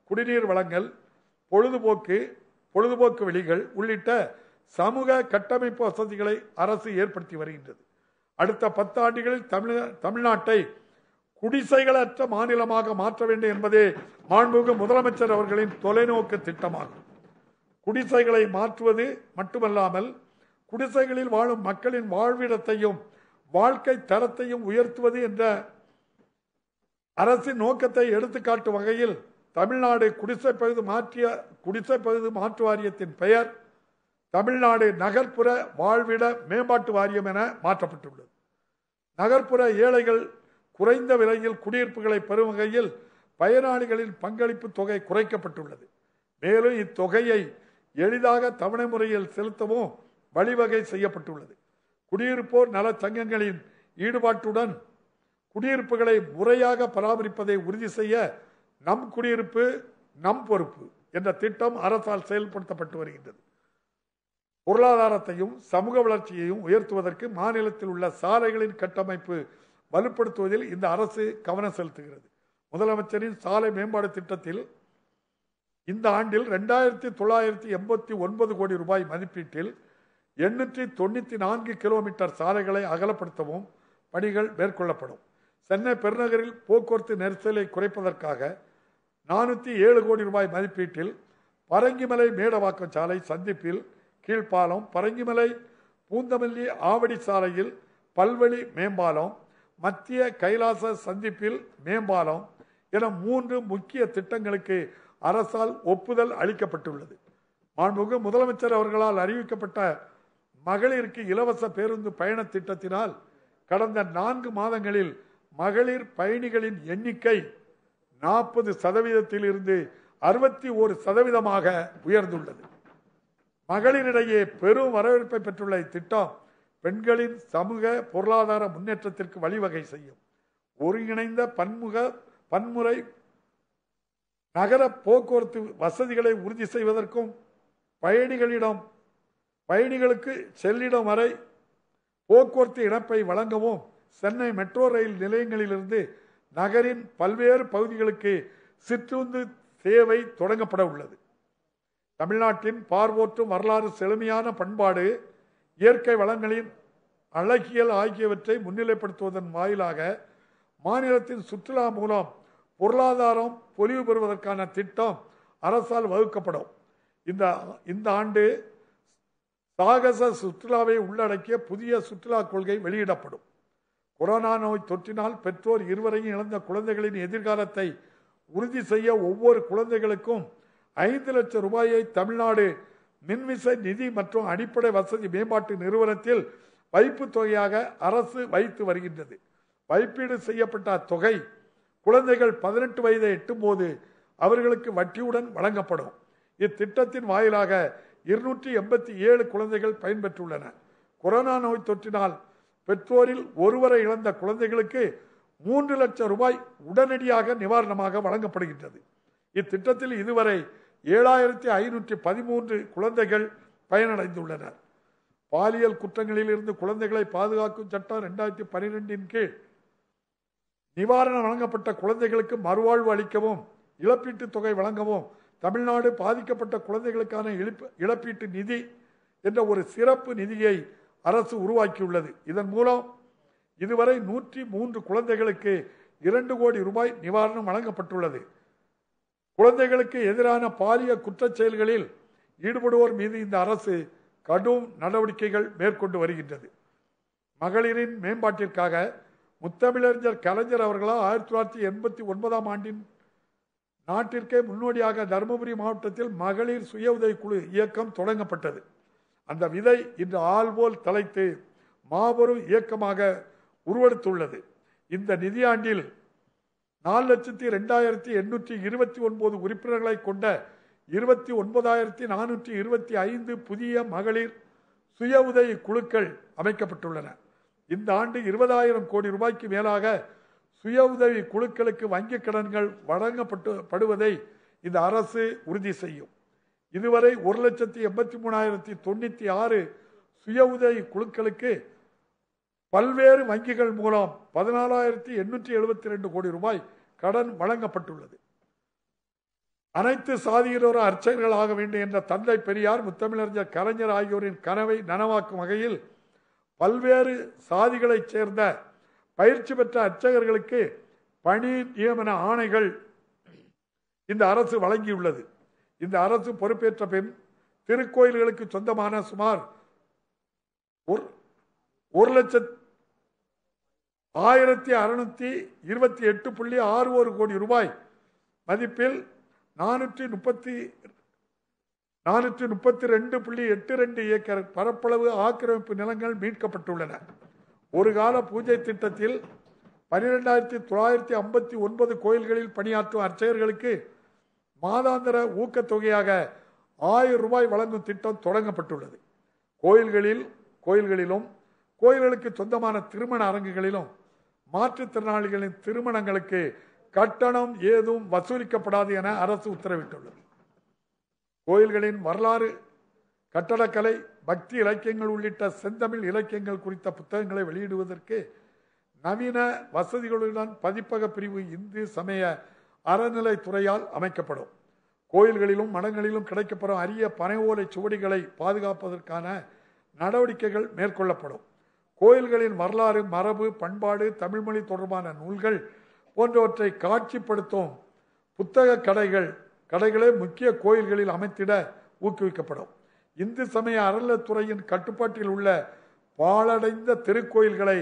குடிநீர் வழங்கல், பொழுதுபோக்கு வெளிகள் உள்ளிட்ட சமூக கட்டமைப்பு வசதிகளை அரசு ஏற்படுத்தி வருகின்றது. அடுத்த 10 ஆண்டுகளில் தமிழ்நாட்டை குடிசைகளற்ற மாநிலமாக மாற்ற வேண்டும் என்பதே மாண்புமிகு முதலமைச்சர் அவர்களின் தொலைநோக்கு திட்டமாகும். குடிசைகளை மாற்றுவது மட்டுமல்லாமல் குடிசைகளில் வாழும் மக்களின் வாழ்விடத்தையும் வாழ்க்கை தரத்தையும் உயர்த்துவது என்ற அரசின் நோக்கத்தை எடுத்துக்காட்டும் வகையில் தமிழ்நாடு குடிசை பகுதி மாற்று வாரியத்தின் பெயர் தமிழ்நாடு நகர்ப்புற வாழ்விட மேம்பாட்டு வாரியம் என மாற்றப்பட்டுள்ளது. நகர்ப்புற ஏழைகள் குறைந்த விலையில் குடியிருப்புகளை பெறும் வகையில் பயனாளிகளின் பங்களிப்பு தொகை குறைக்கப்பட்டுள்ளது. மேலும் இத்தொகையை எளிதாக தவணை முறையில் செலுத்தவும் வழிவகை செய்யப்பட்டுள்ளது. குடியிருப்போர் நல சங்கங்களின் ஈடுபாட்டுடன் குடியிருப்புகளை முறையாக பராமரிப்பதை உறுதி செய்ய நம் குடியிருப்பு நம் பொறுப்பு என்ற திட்டம் அரசால் செயல்படுத்தப்பட்டு வருகின்றது. பொருளாதாரத்தையும் சமூக வளர்ச்சியையும் உயர்த்துவதற்கு மாநிலத்தில் உள்ள சாலைகளின் கட்டமைப்பு வலுப்படுத்துவதில் இந்த அரசு கவனம் செலுத்துகிறது. முதலமைச்சரின் சாலை மேம்பாடு திட்டத்தில் இந்த ஆண்டில் 2,989 கோடி ரூபாய் மதிப்பீட்டில் 894 கிலோமீட்டர் சாலைகளை அகலப்படுத்தவும் பணிகள் மேற்கொள்ளப்படும். சென்னை பெருநகரில் போக்குவரத்து நெரிசலை குறைப்பதற்காக 407 கோடி ரூபாய் மதிப்பீட்டில் பரங்கிமலை மேடவாக்கம் சாலை சந்திப்பில் கீழ்ப்பாலம், பரங்கிமலை பூந்தமல்லி ஆவடி சாலையில் பல்வழி மேம்பாலம், மத்திய கைலாச சந்திப்பில் மேம்பாலம் என 3 முக்கிய திட்டங்களுக்கு அரசால் ஒப்புதல் அளிக்கப்பட்டுள்ளது. மாண்புமிகு முதலமைச்சர் அவர்களால் அறிவிக்கப்பட்ட மகளிருக்கு இலவச பேருந்து பயண திட்டத்தினால் கடந்த 4 மாதங்களில் மகளிர் பயணிகளின் எண்ணிக்கை 40% இருந்து 61% உயர்ந்துள்ளது. மகளிரிடையே பெரும் வரவேற்பை பெற்றுள்ள இத்திட்டம் பெண்களின் சமூக பொருளாதார முன்னேற்றத்திற்கு வழிவகை செய்யும். ஒருங்கிணைந்த பன்முறை நகர போக்குவரத்து வசதிகளை உறுதி செய்வதற்கும் பயணிகளுக்கு செல்லிடம் வரை போக்குவரத்து இணைப்பை வழங்கவும் சென்னை மெட்ரோ ரயில் நிலையங்களிலிருந்து நகரின் பல்வேறு பகுதிகளுக்கு சிற்றுந்து சேவை தொடங்கப்பட உள்ளது. தமிழ்நாட்டின் பார்வோற்றும் வரலாறு, செழுமையான பண்பாடு, இயற்கை வளங்களின் அழகியல் ஆகியவற்றை முன்னிலைப்படுத்துவதன் வாயிலாக மாநிலத்தின் சுற்றுலா மூலம் பொருளாதாரம் பொலிவு பெறுவதற்கான திட்டம் அரசால் வகுக்கப்படும். இந்த ஆண்டு சாகச சுற்றுலாவை உள்ளடக்கிய புதிய சுற்றுலா கொள்கை வெளியிடப்படும். கொரோனா நோய் தொற்றினால் பெற்றோர் இருவரையும் இழந்த குழந்தைகளின் எதிர்காலத்தை உறுதி செய்ய ஒவ்வொரு குழந்தைகளுக்கும் 5 லட்சம் ரூபாயை தமிழ்நாடு மின்விசை நிதி மற்றும் அடிப்படை வசதி மேம்பாட்டு நிறுவனத்தில் வைப்பு தொகையாக அரசு வைத்து வருகின்றது. வைப்பீடு செய்யப்பட்ட அத்தொகை குழந்தைகள் 18 வயதை எட்டும் போது அவர்களுக்கு வட்டியுடன் வழங்கப்படும். இத்திட்டத்தின் வாயிலாக 287 குழந்தைகள் பயன்பெற்றுள்ளன. கொரோனா நோய் தொற்றினால் பெற்றோரில் ஒருவரை இழந்த குழந்தைகளுக்கு 3 லட்சம் ரூபாய் உடனடியாக நிவாரணமாக வழங்கப்படுகின்றது. இத்திட்டத்தில் இதுவரை 7513 குழந்தைகள் பயனடைந்துள்ளனர். பாலியல் குற்றங்களில் இருந்து குழந்தைகளை பாதுகாக்கும் சட்டம் 2012 கீழ் நிவாரணம் வழங்கப்பட்ட குழந்தைகளுக்கு மறுவாழ்வு அளிக்கவும் இழப்பீட்டுத் தொகை வழங்கவும் தமிழ்நாடு பாதிக்கப்பட்ட குழந்தைகளுக்கான இழப்பீட்டு நிதி என்ற ஒரு சிறப்பு நிதியை அரசு உருவாக்கியுள்ளது. இதன் மூலம் இதுவரை 103 குழந்தைகளுக்கு 2 கோடி ரூபாய் நிவாரணம் வழங்கப்பட்டுள்ளது. குழந்தைகளுக்கு எதிரான பாலியல் குற்றச் செயல்களில் ஈடுபடுவோர் மீது இந்த அரசு கடும் நடவடிக்கைகள் மேற்கொண்டு வருகின்றது. மகளிரின் மேம்பாட்டிற்காக முத்தமிழறிஞர் கலைஞர் அவர்களால் 1989 ஆண்டின் நாட்டிற்கே முன்னோடியாக தருமபுரி மாவட்டத்தில் மகளிர் சுய உதவி குழு இயக்கம் தொடங்கப்பட்டது. அந்த விதை இன்று ஆள்போல் தலைத்து மாபெரும் இயக்கமாக உருவெடுத்துள்ளது. இந்த நிதியாண்டில் 4,02,829 உறுப்பினர்களை கொண்ட 29,425 புதிய மகளிர் சுய உதவி குழுக்கள் அமைக்கப்பட்டுள்ளன. இந்த ஆண்டு 20,000 கோடி ரூபாய்க்கு மேலாக சுய உதவி குழுக்களுக்கு வங்கிக் கடன்கள் வழங்கப்படுவதை இந்த அரசு உறுதி செய்யும். இதுவரை 1,83,096 சுய உதவி குழுக்களுக்கு பல்வேறு வங்கிகள் மூலம் 14,872 கோடி ரூபாய் கடன் வழங்கப்பட்டுள்ளது. அனைத்து சாதியினரும் அர்ச்சகர்கள் ஆக வேண்டும் என்ற தந்தை பெரியார், முத்தமிழறிஞர் கலைஞர் ஆகியோரின் கனவை நனவாக்கும் வகையில் பல்வேறு சாதிகளைச் சேர்ந்த பயிற்சி பெற்ற அர்ச்சகர்களுக்கு பணி நியமன ஆணைகள் இந்த அரசு வழங்கியுள்ளது. இந்த அரசு பொறுப்பேற்ற பின் திருக்கோயில்களுக்கு சொந்தமான சுமார் 1,1628.61 கோடி ரூபாய் மதிப்பில் 432.82 ஏக்கர் பரப்பளவு ஆக்கிரமிப்பு நிலங்கள் மீட்கப்பட்டுள்ளன. ஒரு கால பூஜை திட்டத்தில் 12,959 கோயில்களில் பணியாற்றும் அர்ச்சகர்களுக்கு மாதாந்திர ஊக்கத்தொகையாக 1000 ரூபாய் வழங்கும் திட்டம் தொடங்கப்பட்டுள்ளது. கோயில்களிலும் கோயில்களுக்கு சொந்தமான திருமண அரங்குகளிலும் மாற்றுத்திறனாளிகளின் திருமணங்களுக்கு கட்டணம் ஏதும் வசூலிக்கப்படாது என அரசு உத்தரவிட்டுள்ளது. கோயில்களின் வரலாறு, கட்டடக்கலை, பக்தி இலக்கியங்கள் உள்ளிட்ட செந்தமிழ் இலக்கியங்கள் குறித்த புத்தகங்களை வெளியிடுவதற்கு நவீன வசதிகளுடன் பதிப்பக பிரிவு இந்து சமய அறநிலைத்துறையால் அமைக்கப்படும். கோயில்களிலும் மடங்களிலும் கிடைக்கப்படும் அரிய பனை ஓலை சுவடிகளை பாதுகாப்பதற்கான நடவடிக்கைகள் மேற்கொள்ளப்படும். கோயில்களின் வரலாறு, மரபு, பண்பாடு, தமிழ்மொழி தொடர்பான நூல்கள் போன்றவற்றை காட்சிப்படுத்தும் புத்தக கடைகளே முக்கிய கோயில்களில் அமைத்திட ஊக்குவிக்கப்படும். இந்து சமய அறநிலைத்துறையின் கட்டுப்பாட்டில் உள்ள பாழடைந்த திருக்கோயில்களை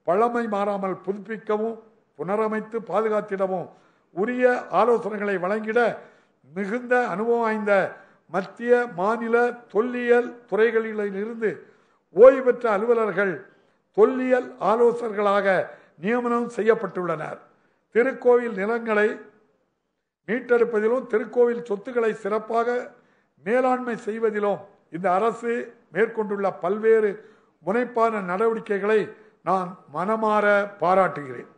பழமை மாறாமல் புதுப்பிக்கவும் புனரமைத்து பாதுகாத்திடவும் உரிய ஆலோசனைகளை வழங்கிட மிகுந்த அனுபவம் வாய்ந்த மத்திய மாநில தொல்லியல் துறைகளிலிருந்து ஓய்வு பெற்ற அலுவலர்கள் தொல்லியல் ஆலோசகர்களாக நியமனம் செய்யப்பட்டுள்ளனர். திருக்கோவில் நிலங்களை மீட்டெடுப்பதிலும் திருக்கோவில் சொத்துக்களை சிறப்பாக மேலாண்மை செய்வதிலும் இந்த அரசு மேற்கொண்டுள்ள பல்வேறு முனைப்பான நடவடிக்கைகளை நான் மனமாற பாராட்டுகிறேன்.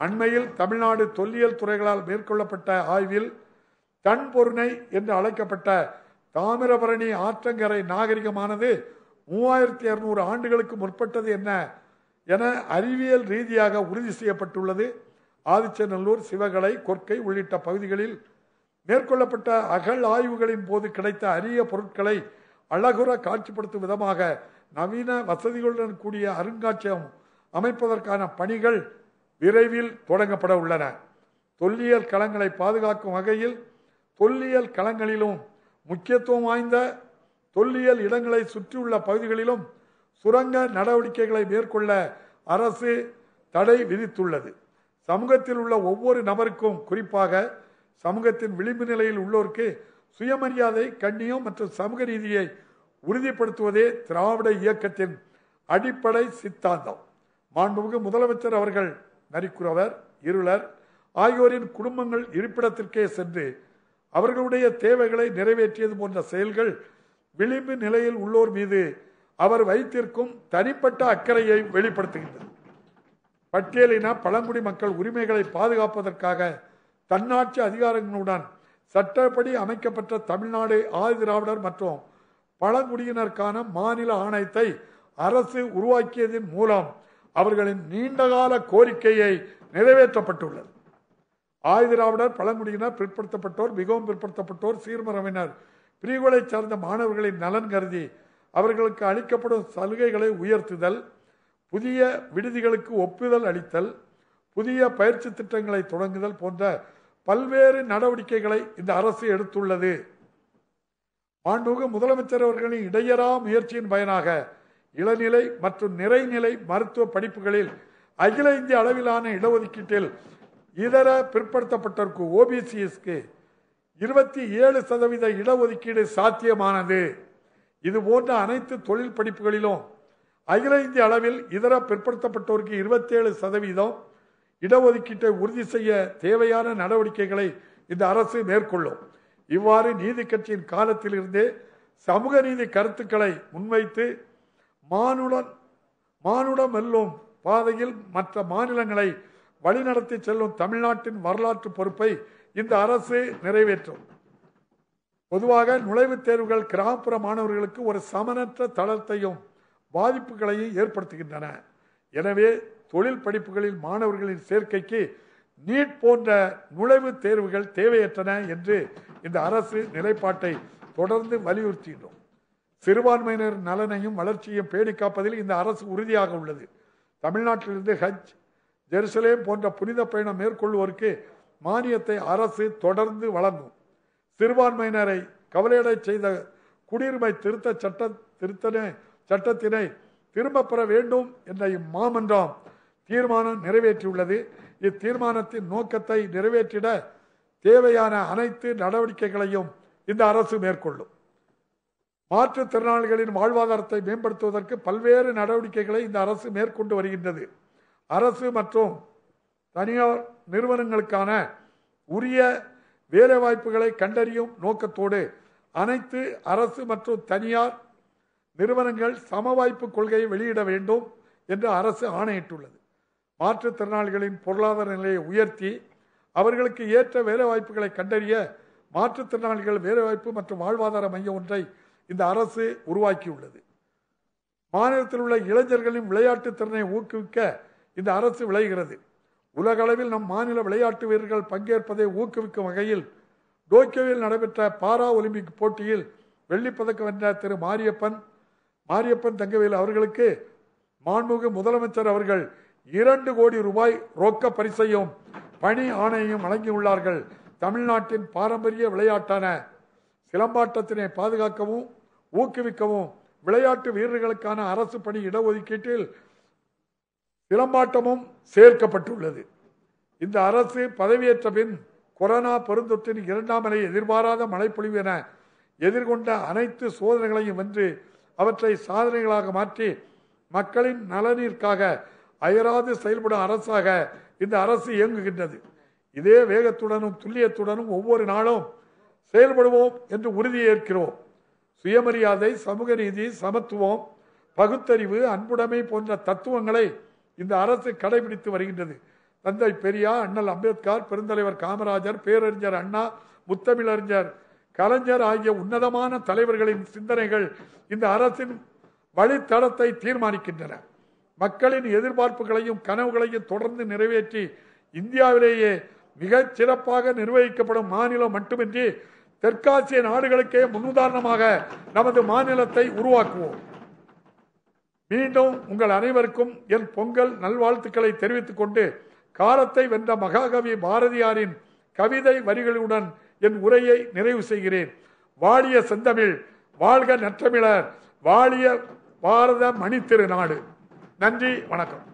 அண்மையில் தமிழ்நாடு தொல்லியல் துறைகளால் மேற்கொள்ளப்பட்ட ஆய்வில் தன்பொருணை என்று அழைக்கப்பட்ட தாமிரபரணி ஆற்றங்கரை நாகரிகமானது 3200 ஆண்டுகளுக்கு முற்பட்டது என அறிவியல் ரீதியாக உறுதி செய்யப்பட்டுள்ளது. ஆதிச்சநல்லூர், சிவகலை, கொற்கை உள்ளிட்ட பகுதிகளில் மேற்கொள்ளப்பட்ட அகழ் ஆய்வுகளின் போது கிடைத்த அரிய பொருட்களை அழகுற காட்சிப்படுத்தும் விதமாக நவீன வசதிகளுடன் கூடிய அருங்காட்சியகம் அமைப்பதற்கான பணிகள் விரைவில் தொடங்கப்பட உள்ளன. தொல்லியல் களங்களை பாதுகாக்கும் வகையில் தொல்லியல் களங்களிலும் முக்கியத்துவம் வாய்ந்த தொல்லியல் இடங்களை சுற்றியுள்ள பகுதிகளிலும் சுரங்க நடவடிக்கைகளை மேற்கொள்ள அரசு தடை விதித்துள்ளது. சமூகத்தில் உள்ள ஒவ்வொரு நபருக்கும், குறிப்பாக சமூகத்தின் விளிம்பு நிலையில் உள்ளோருக்கு சுயமரியாதை, கண்ணியம் மற்றும் சமூக நீதியை உறுதிப்படுத்துவதே திராவிட இயக்கத்தின் அடிப்படை சித்தாந்தம். மாண்புமிகு முதலமைச்சர் அவர்கள் நரிக்குறவர், இருளர் ஆகியோரின் குடும்பங்கள் இருப்பிடத்திற்கே சென்று அவர்களுடைய தேவைகளை நிறைவேற்றியது போன்ற செயல்கள் விளிம்பு நிலையில் உள்ளோர் மீது அவர் வைத்திருக்கும் தனிப்பட்ட அக்கறையை வெளிப்படுத்துகின்றது. பட்டியலின பழங்குடி மக்கள் உரிமைகளை பாதுகாப்பதற்காக தன்னாட்சி அதிகாரங்களுடன் சட்டப்படி அமைக்கப்பட்ட தமிழ்நாடு ஆதிதிராவிடர் மற்றும் பழங்குடியினருக்கான மாநில ஆணையத்தை அரசு உருவாக்கியதன் மூலம் அவர்களின் நீண்டகால கோரிக்கையை நிறைவேற்றப்பட்டுள்ளது. ஆதிதிராவிடர், பழங்குடியினர், பிற்படுத்தப்பட்டோர், மிகவும் பிற்படுத்தப்பட்டோர், சீர்மரபினர் பிரிவுகளை சார்ந்த மாணவர்களின் நலன் கருதி அவர்களுக்கு அளிக்கப்படும் சலுகைகளை உயர்த்துதல், புதிய விடுதிகளுக்கு ஒப்புதல் அளித்தல், புதிய பயிற்சி திட்டங்களை தொடங்குதல் போன்ற பல்வேறு நடவடிக்கைகளை இந்த அரசு எடுத்துள்ளது. மாண்புமிகு முதலமைச்சர் அவர்களின் இடையறா முயற்சியின் பயனாக இளநிலை மற்றும் நிறைநிலை மருத்துவ படிப்புகளில் அகில இந்திய அளவிலான இடஒதுக்கீட்டில் இதர பிற்படுத்தப்பட்டோருக்கு OBCSக்கு 27% இடஒதுக்கீடு சாத்தியமானது. இது போன்ற அனைத்து தொழில் படிப்புகளிலும் அகில இந்திய அளவில் இதர பிற்படுத்தப்பட்டோருக்கு 27% இடஒதுக்கீட்டை உறுதி செய்ய தேவையான நடவடிக்கைகளை இந்த அரசு மேற்கொள்ளும். இவ்வாறு நீதி கட்சியின் காலத்திலிருந்தே சமூக நீதி கருத்துக்களை முன்வைத்து மானுடம் வெல்லும் பாதையில் மற்ற மாநிலங்களை வழிநடத்தி செல்லும் தமிழ்நாட்டின் வரலாற்று பொறுப்பை இந்த அரசு நிறைவேற்றும். பொதுவாக நுழைவுத் தேர்வுகள் கிராமப்புற மாணவர்களுக்கு ஒரு சமனற்ற தளத்தையும் பாதிப்புகளையும் ஏற்படுத்துகின்றன. எனவே தொழில் படிப்புகளில் மாணவர்களின் சேர்க்கைக்கு நீட் போன்ற நுழைவுத் தேர்வுகள் தேவையற்றன என்று இந்த அரசு நிலைப்பாட்டை தொடர்ந்து வலியுறுத்துகின்றோம். சிறுபான்மையினர் நலனையும் வளர்ச்சியையும் பேணி காப்பதில் இந்த அரசு உறுதியாக உள்ளது. தமிழ்நாட்டிலிருந்து ஹஜ், ஜெருசலேம் போன்ற புனித பயணம் மேற்கொள்வோருக்கு மானியத்தை அரசு தொடர்ந்து வழங்கும். சிறுபான்மையினரை கவலையடை செய்த குடியுரிமை சட்டத்தினை திரும்ப பெற வேண்டும் என்ற இம்மாமன்றம் தீர்மானம் நிறைவேற்றியுள்ளது. இத்தீர்மானத்தின் நோக்கத்தை நிறைவேற்றிட தேவையான அனைத்து நடவடிக்கைகளையும் இந்த அரசு மேற்கொள்ளும். மாற்றுத்திறனாளிகளின் வாழ்வாதாரத்தை மேம்படுத்துவதற்கு பல்வேறு நடவடிக்கைகளை இந்த அரசு மேற்கொண்டு வருகின்றது. அரசு மற்றும் தனியார் நிறுவனங்களுக்கான உரிய வேலைவாய்ப்புகளை கண்டறியும் நோக்கத்தோடு அனைத்து அரசு மற்றும் தனியார் நிறுவனங்கள் சமவாய்ப்பு கொள்கையை வெளியிட வேண்டும் என்று அரசு ஆணையிட்டுள்ளது. மாற்றுத்திறனாளிகளின் பொருளாதார நிலையை உயர்த்தி அவர்களுக்கு ஏற்ற வேலைவாய்ப்புகளை கண்டறிய மாற்றுத்திறனாளிகள் வேலைவாய்ப்பு மற்றும் வாழ்வாதார மையம் ஒன்றை இந்த அரசு உருவாக்கியுள்ளது. மாநிலத்தில் உள்ள இளைஞர்களின் விளையாட்டு திறனை ஊக்குவிக்க இந்த அரசு விளைகிறது. உலக அளவில் நம் மாநில விளையாட்டு வீரர்கள் பங்கேற்பதை ஊக்குவிக்கும் வகையில் டோக்கியோவில் நடைபெற்ற பாரா ஒலிம்பிக் போட்டியில் வெள்ளிப்பதக்கம் வென்ற திரு மாரியப்பன் தங்கவேல் அவர்களுக்கு மாண்புமிகு முதலமைச்சர் அவர்கள் 2 கோடி ரூபாய் ரொக்க பரிசையும் பணி ஆணையையும் வழங்கியுள்ளார்கள். தமிழ்நாட்டின் பாரம்பரிய விளையாட்டான சிலம்பாட்டத்தினை பாதுகாக்கவும் ஊக்குவிக்கவும் விளையாட்டு வீரர்களுக்கான அரசு பணி இடஒதுக்கீட்டில் சிலம்பாட்டமும் சேர்க்கப்பட்டுள்ளது. இந்த அரசு பதவியேற்ற பின் கொரோனா பெருந்தொற்றின் 2ஆம் அலை, எதிர்பாராத மழைப்பொழிவு என எதிர்கொண்ட அனைத்து சோதனைகளையும் வென்று அவற்றை சாதனைகளாக மாற்றி மக்களின் நலனிற்காக அயராது செயல்படும் அரசாக இந்த அரசு இயங்குகின்றது. இதே வேகத்துடனும் துல்லியத்துடனும் ஒவ்வொரு நாளும் செயல்படுவோம் என்று உறுதியேற்கிறோம். சுயமரியாதை, சமூக நீதி, சமத்துவம், பகுத்தறிவு, அன்புடைமை போன்ற தத்துவங்களை இந்த அரசு கடைபிடித்து வருகின்றது. தந்தை பெரியார், அண்ணல் அம்பேத்கர், பெருந்தலைவர் காமராஜர், பேரறிஞர் அண்ணா, முத்தமிழறிஞர் கலைஞர் ஆகிய உன்னதமான தலைவர்களின் சிந்தனைகள் இந்த அரசின் வழித்தடத்தை தீர்மானிக்கின்றன. மக்களின் எதிர்பார்ப்புகளையும் கனவுகளையும் தொடர்ந்து நிறைவேற்றி இந்தியாவிலேயே மிகச் சிறப்பாக நிர்வகிக்கப்படும் மாநிலம் மட்டுமின்றி தெற்காசிய நாடுகளுக்கே முன்னுதாரணமாக நமது மாநிலத்தை உருவாக்குவோம். மீண்டும் உங்கள் அனைவருக்கும் என் பொங்கல் நல்வாழ்த்துக்களை தெரிவித்துக் கொண்டு காலத்தை வென்ற மகாகவி பாரதியாரின் கவிதை வரிகளுடன் என் உரையை நிறைவு செய்கிறேன். வாழிய செந்தமிழ், வாழ்க நற்றமிழர், வாழிய பாரத மணித்திருநாடு. நன்றி, வணக்கம்.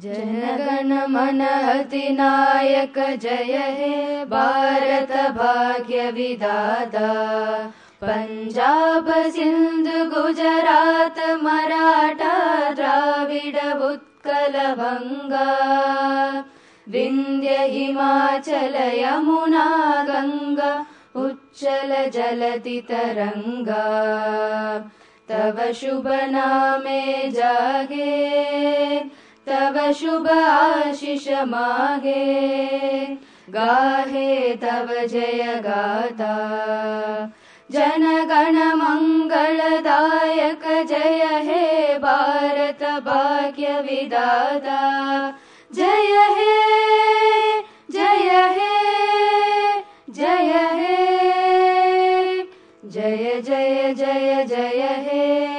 जनगण मन अधिनायक जय हे भारत भाग्य विधाता। पंजाब सिंध गुजरात मराठा द्राविड उत्कल बंगा। विंध्य हिमाचल यमुना गंगा उच्चल जलति तरंगा। तव शुभ नामे जागे तव शुभ आशीष मागे। गाहे तव जय गाथा जनगण मंगलदायक जय हे भारत भाग्य विधाता। जय हे जय हे जय हे जय जय जय जय हे।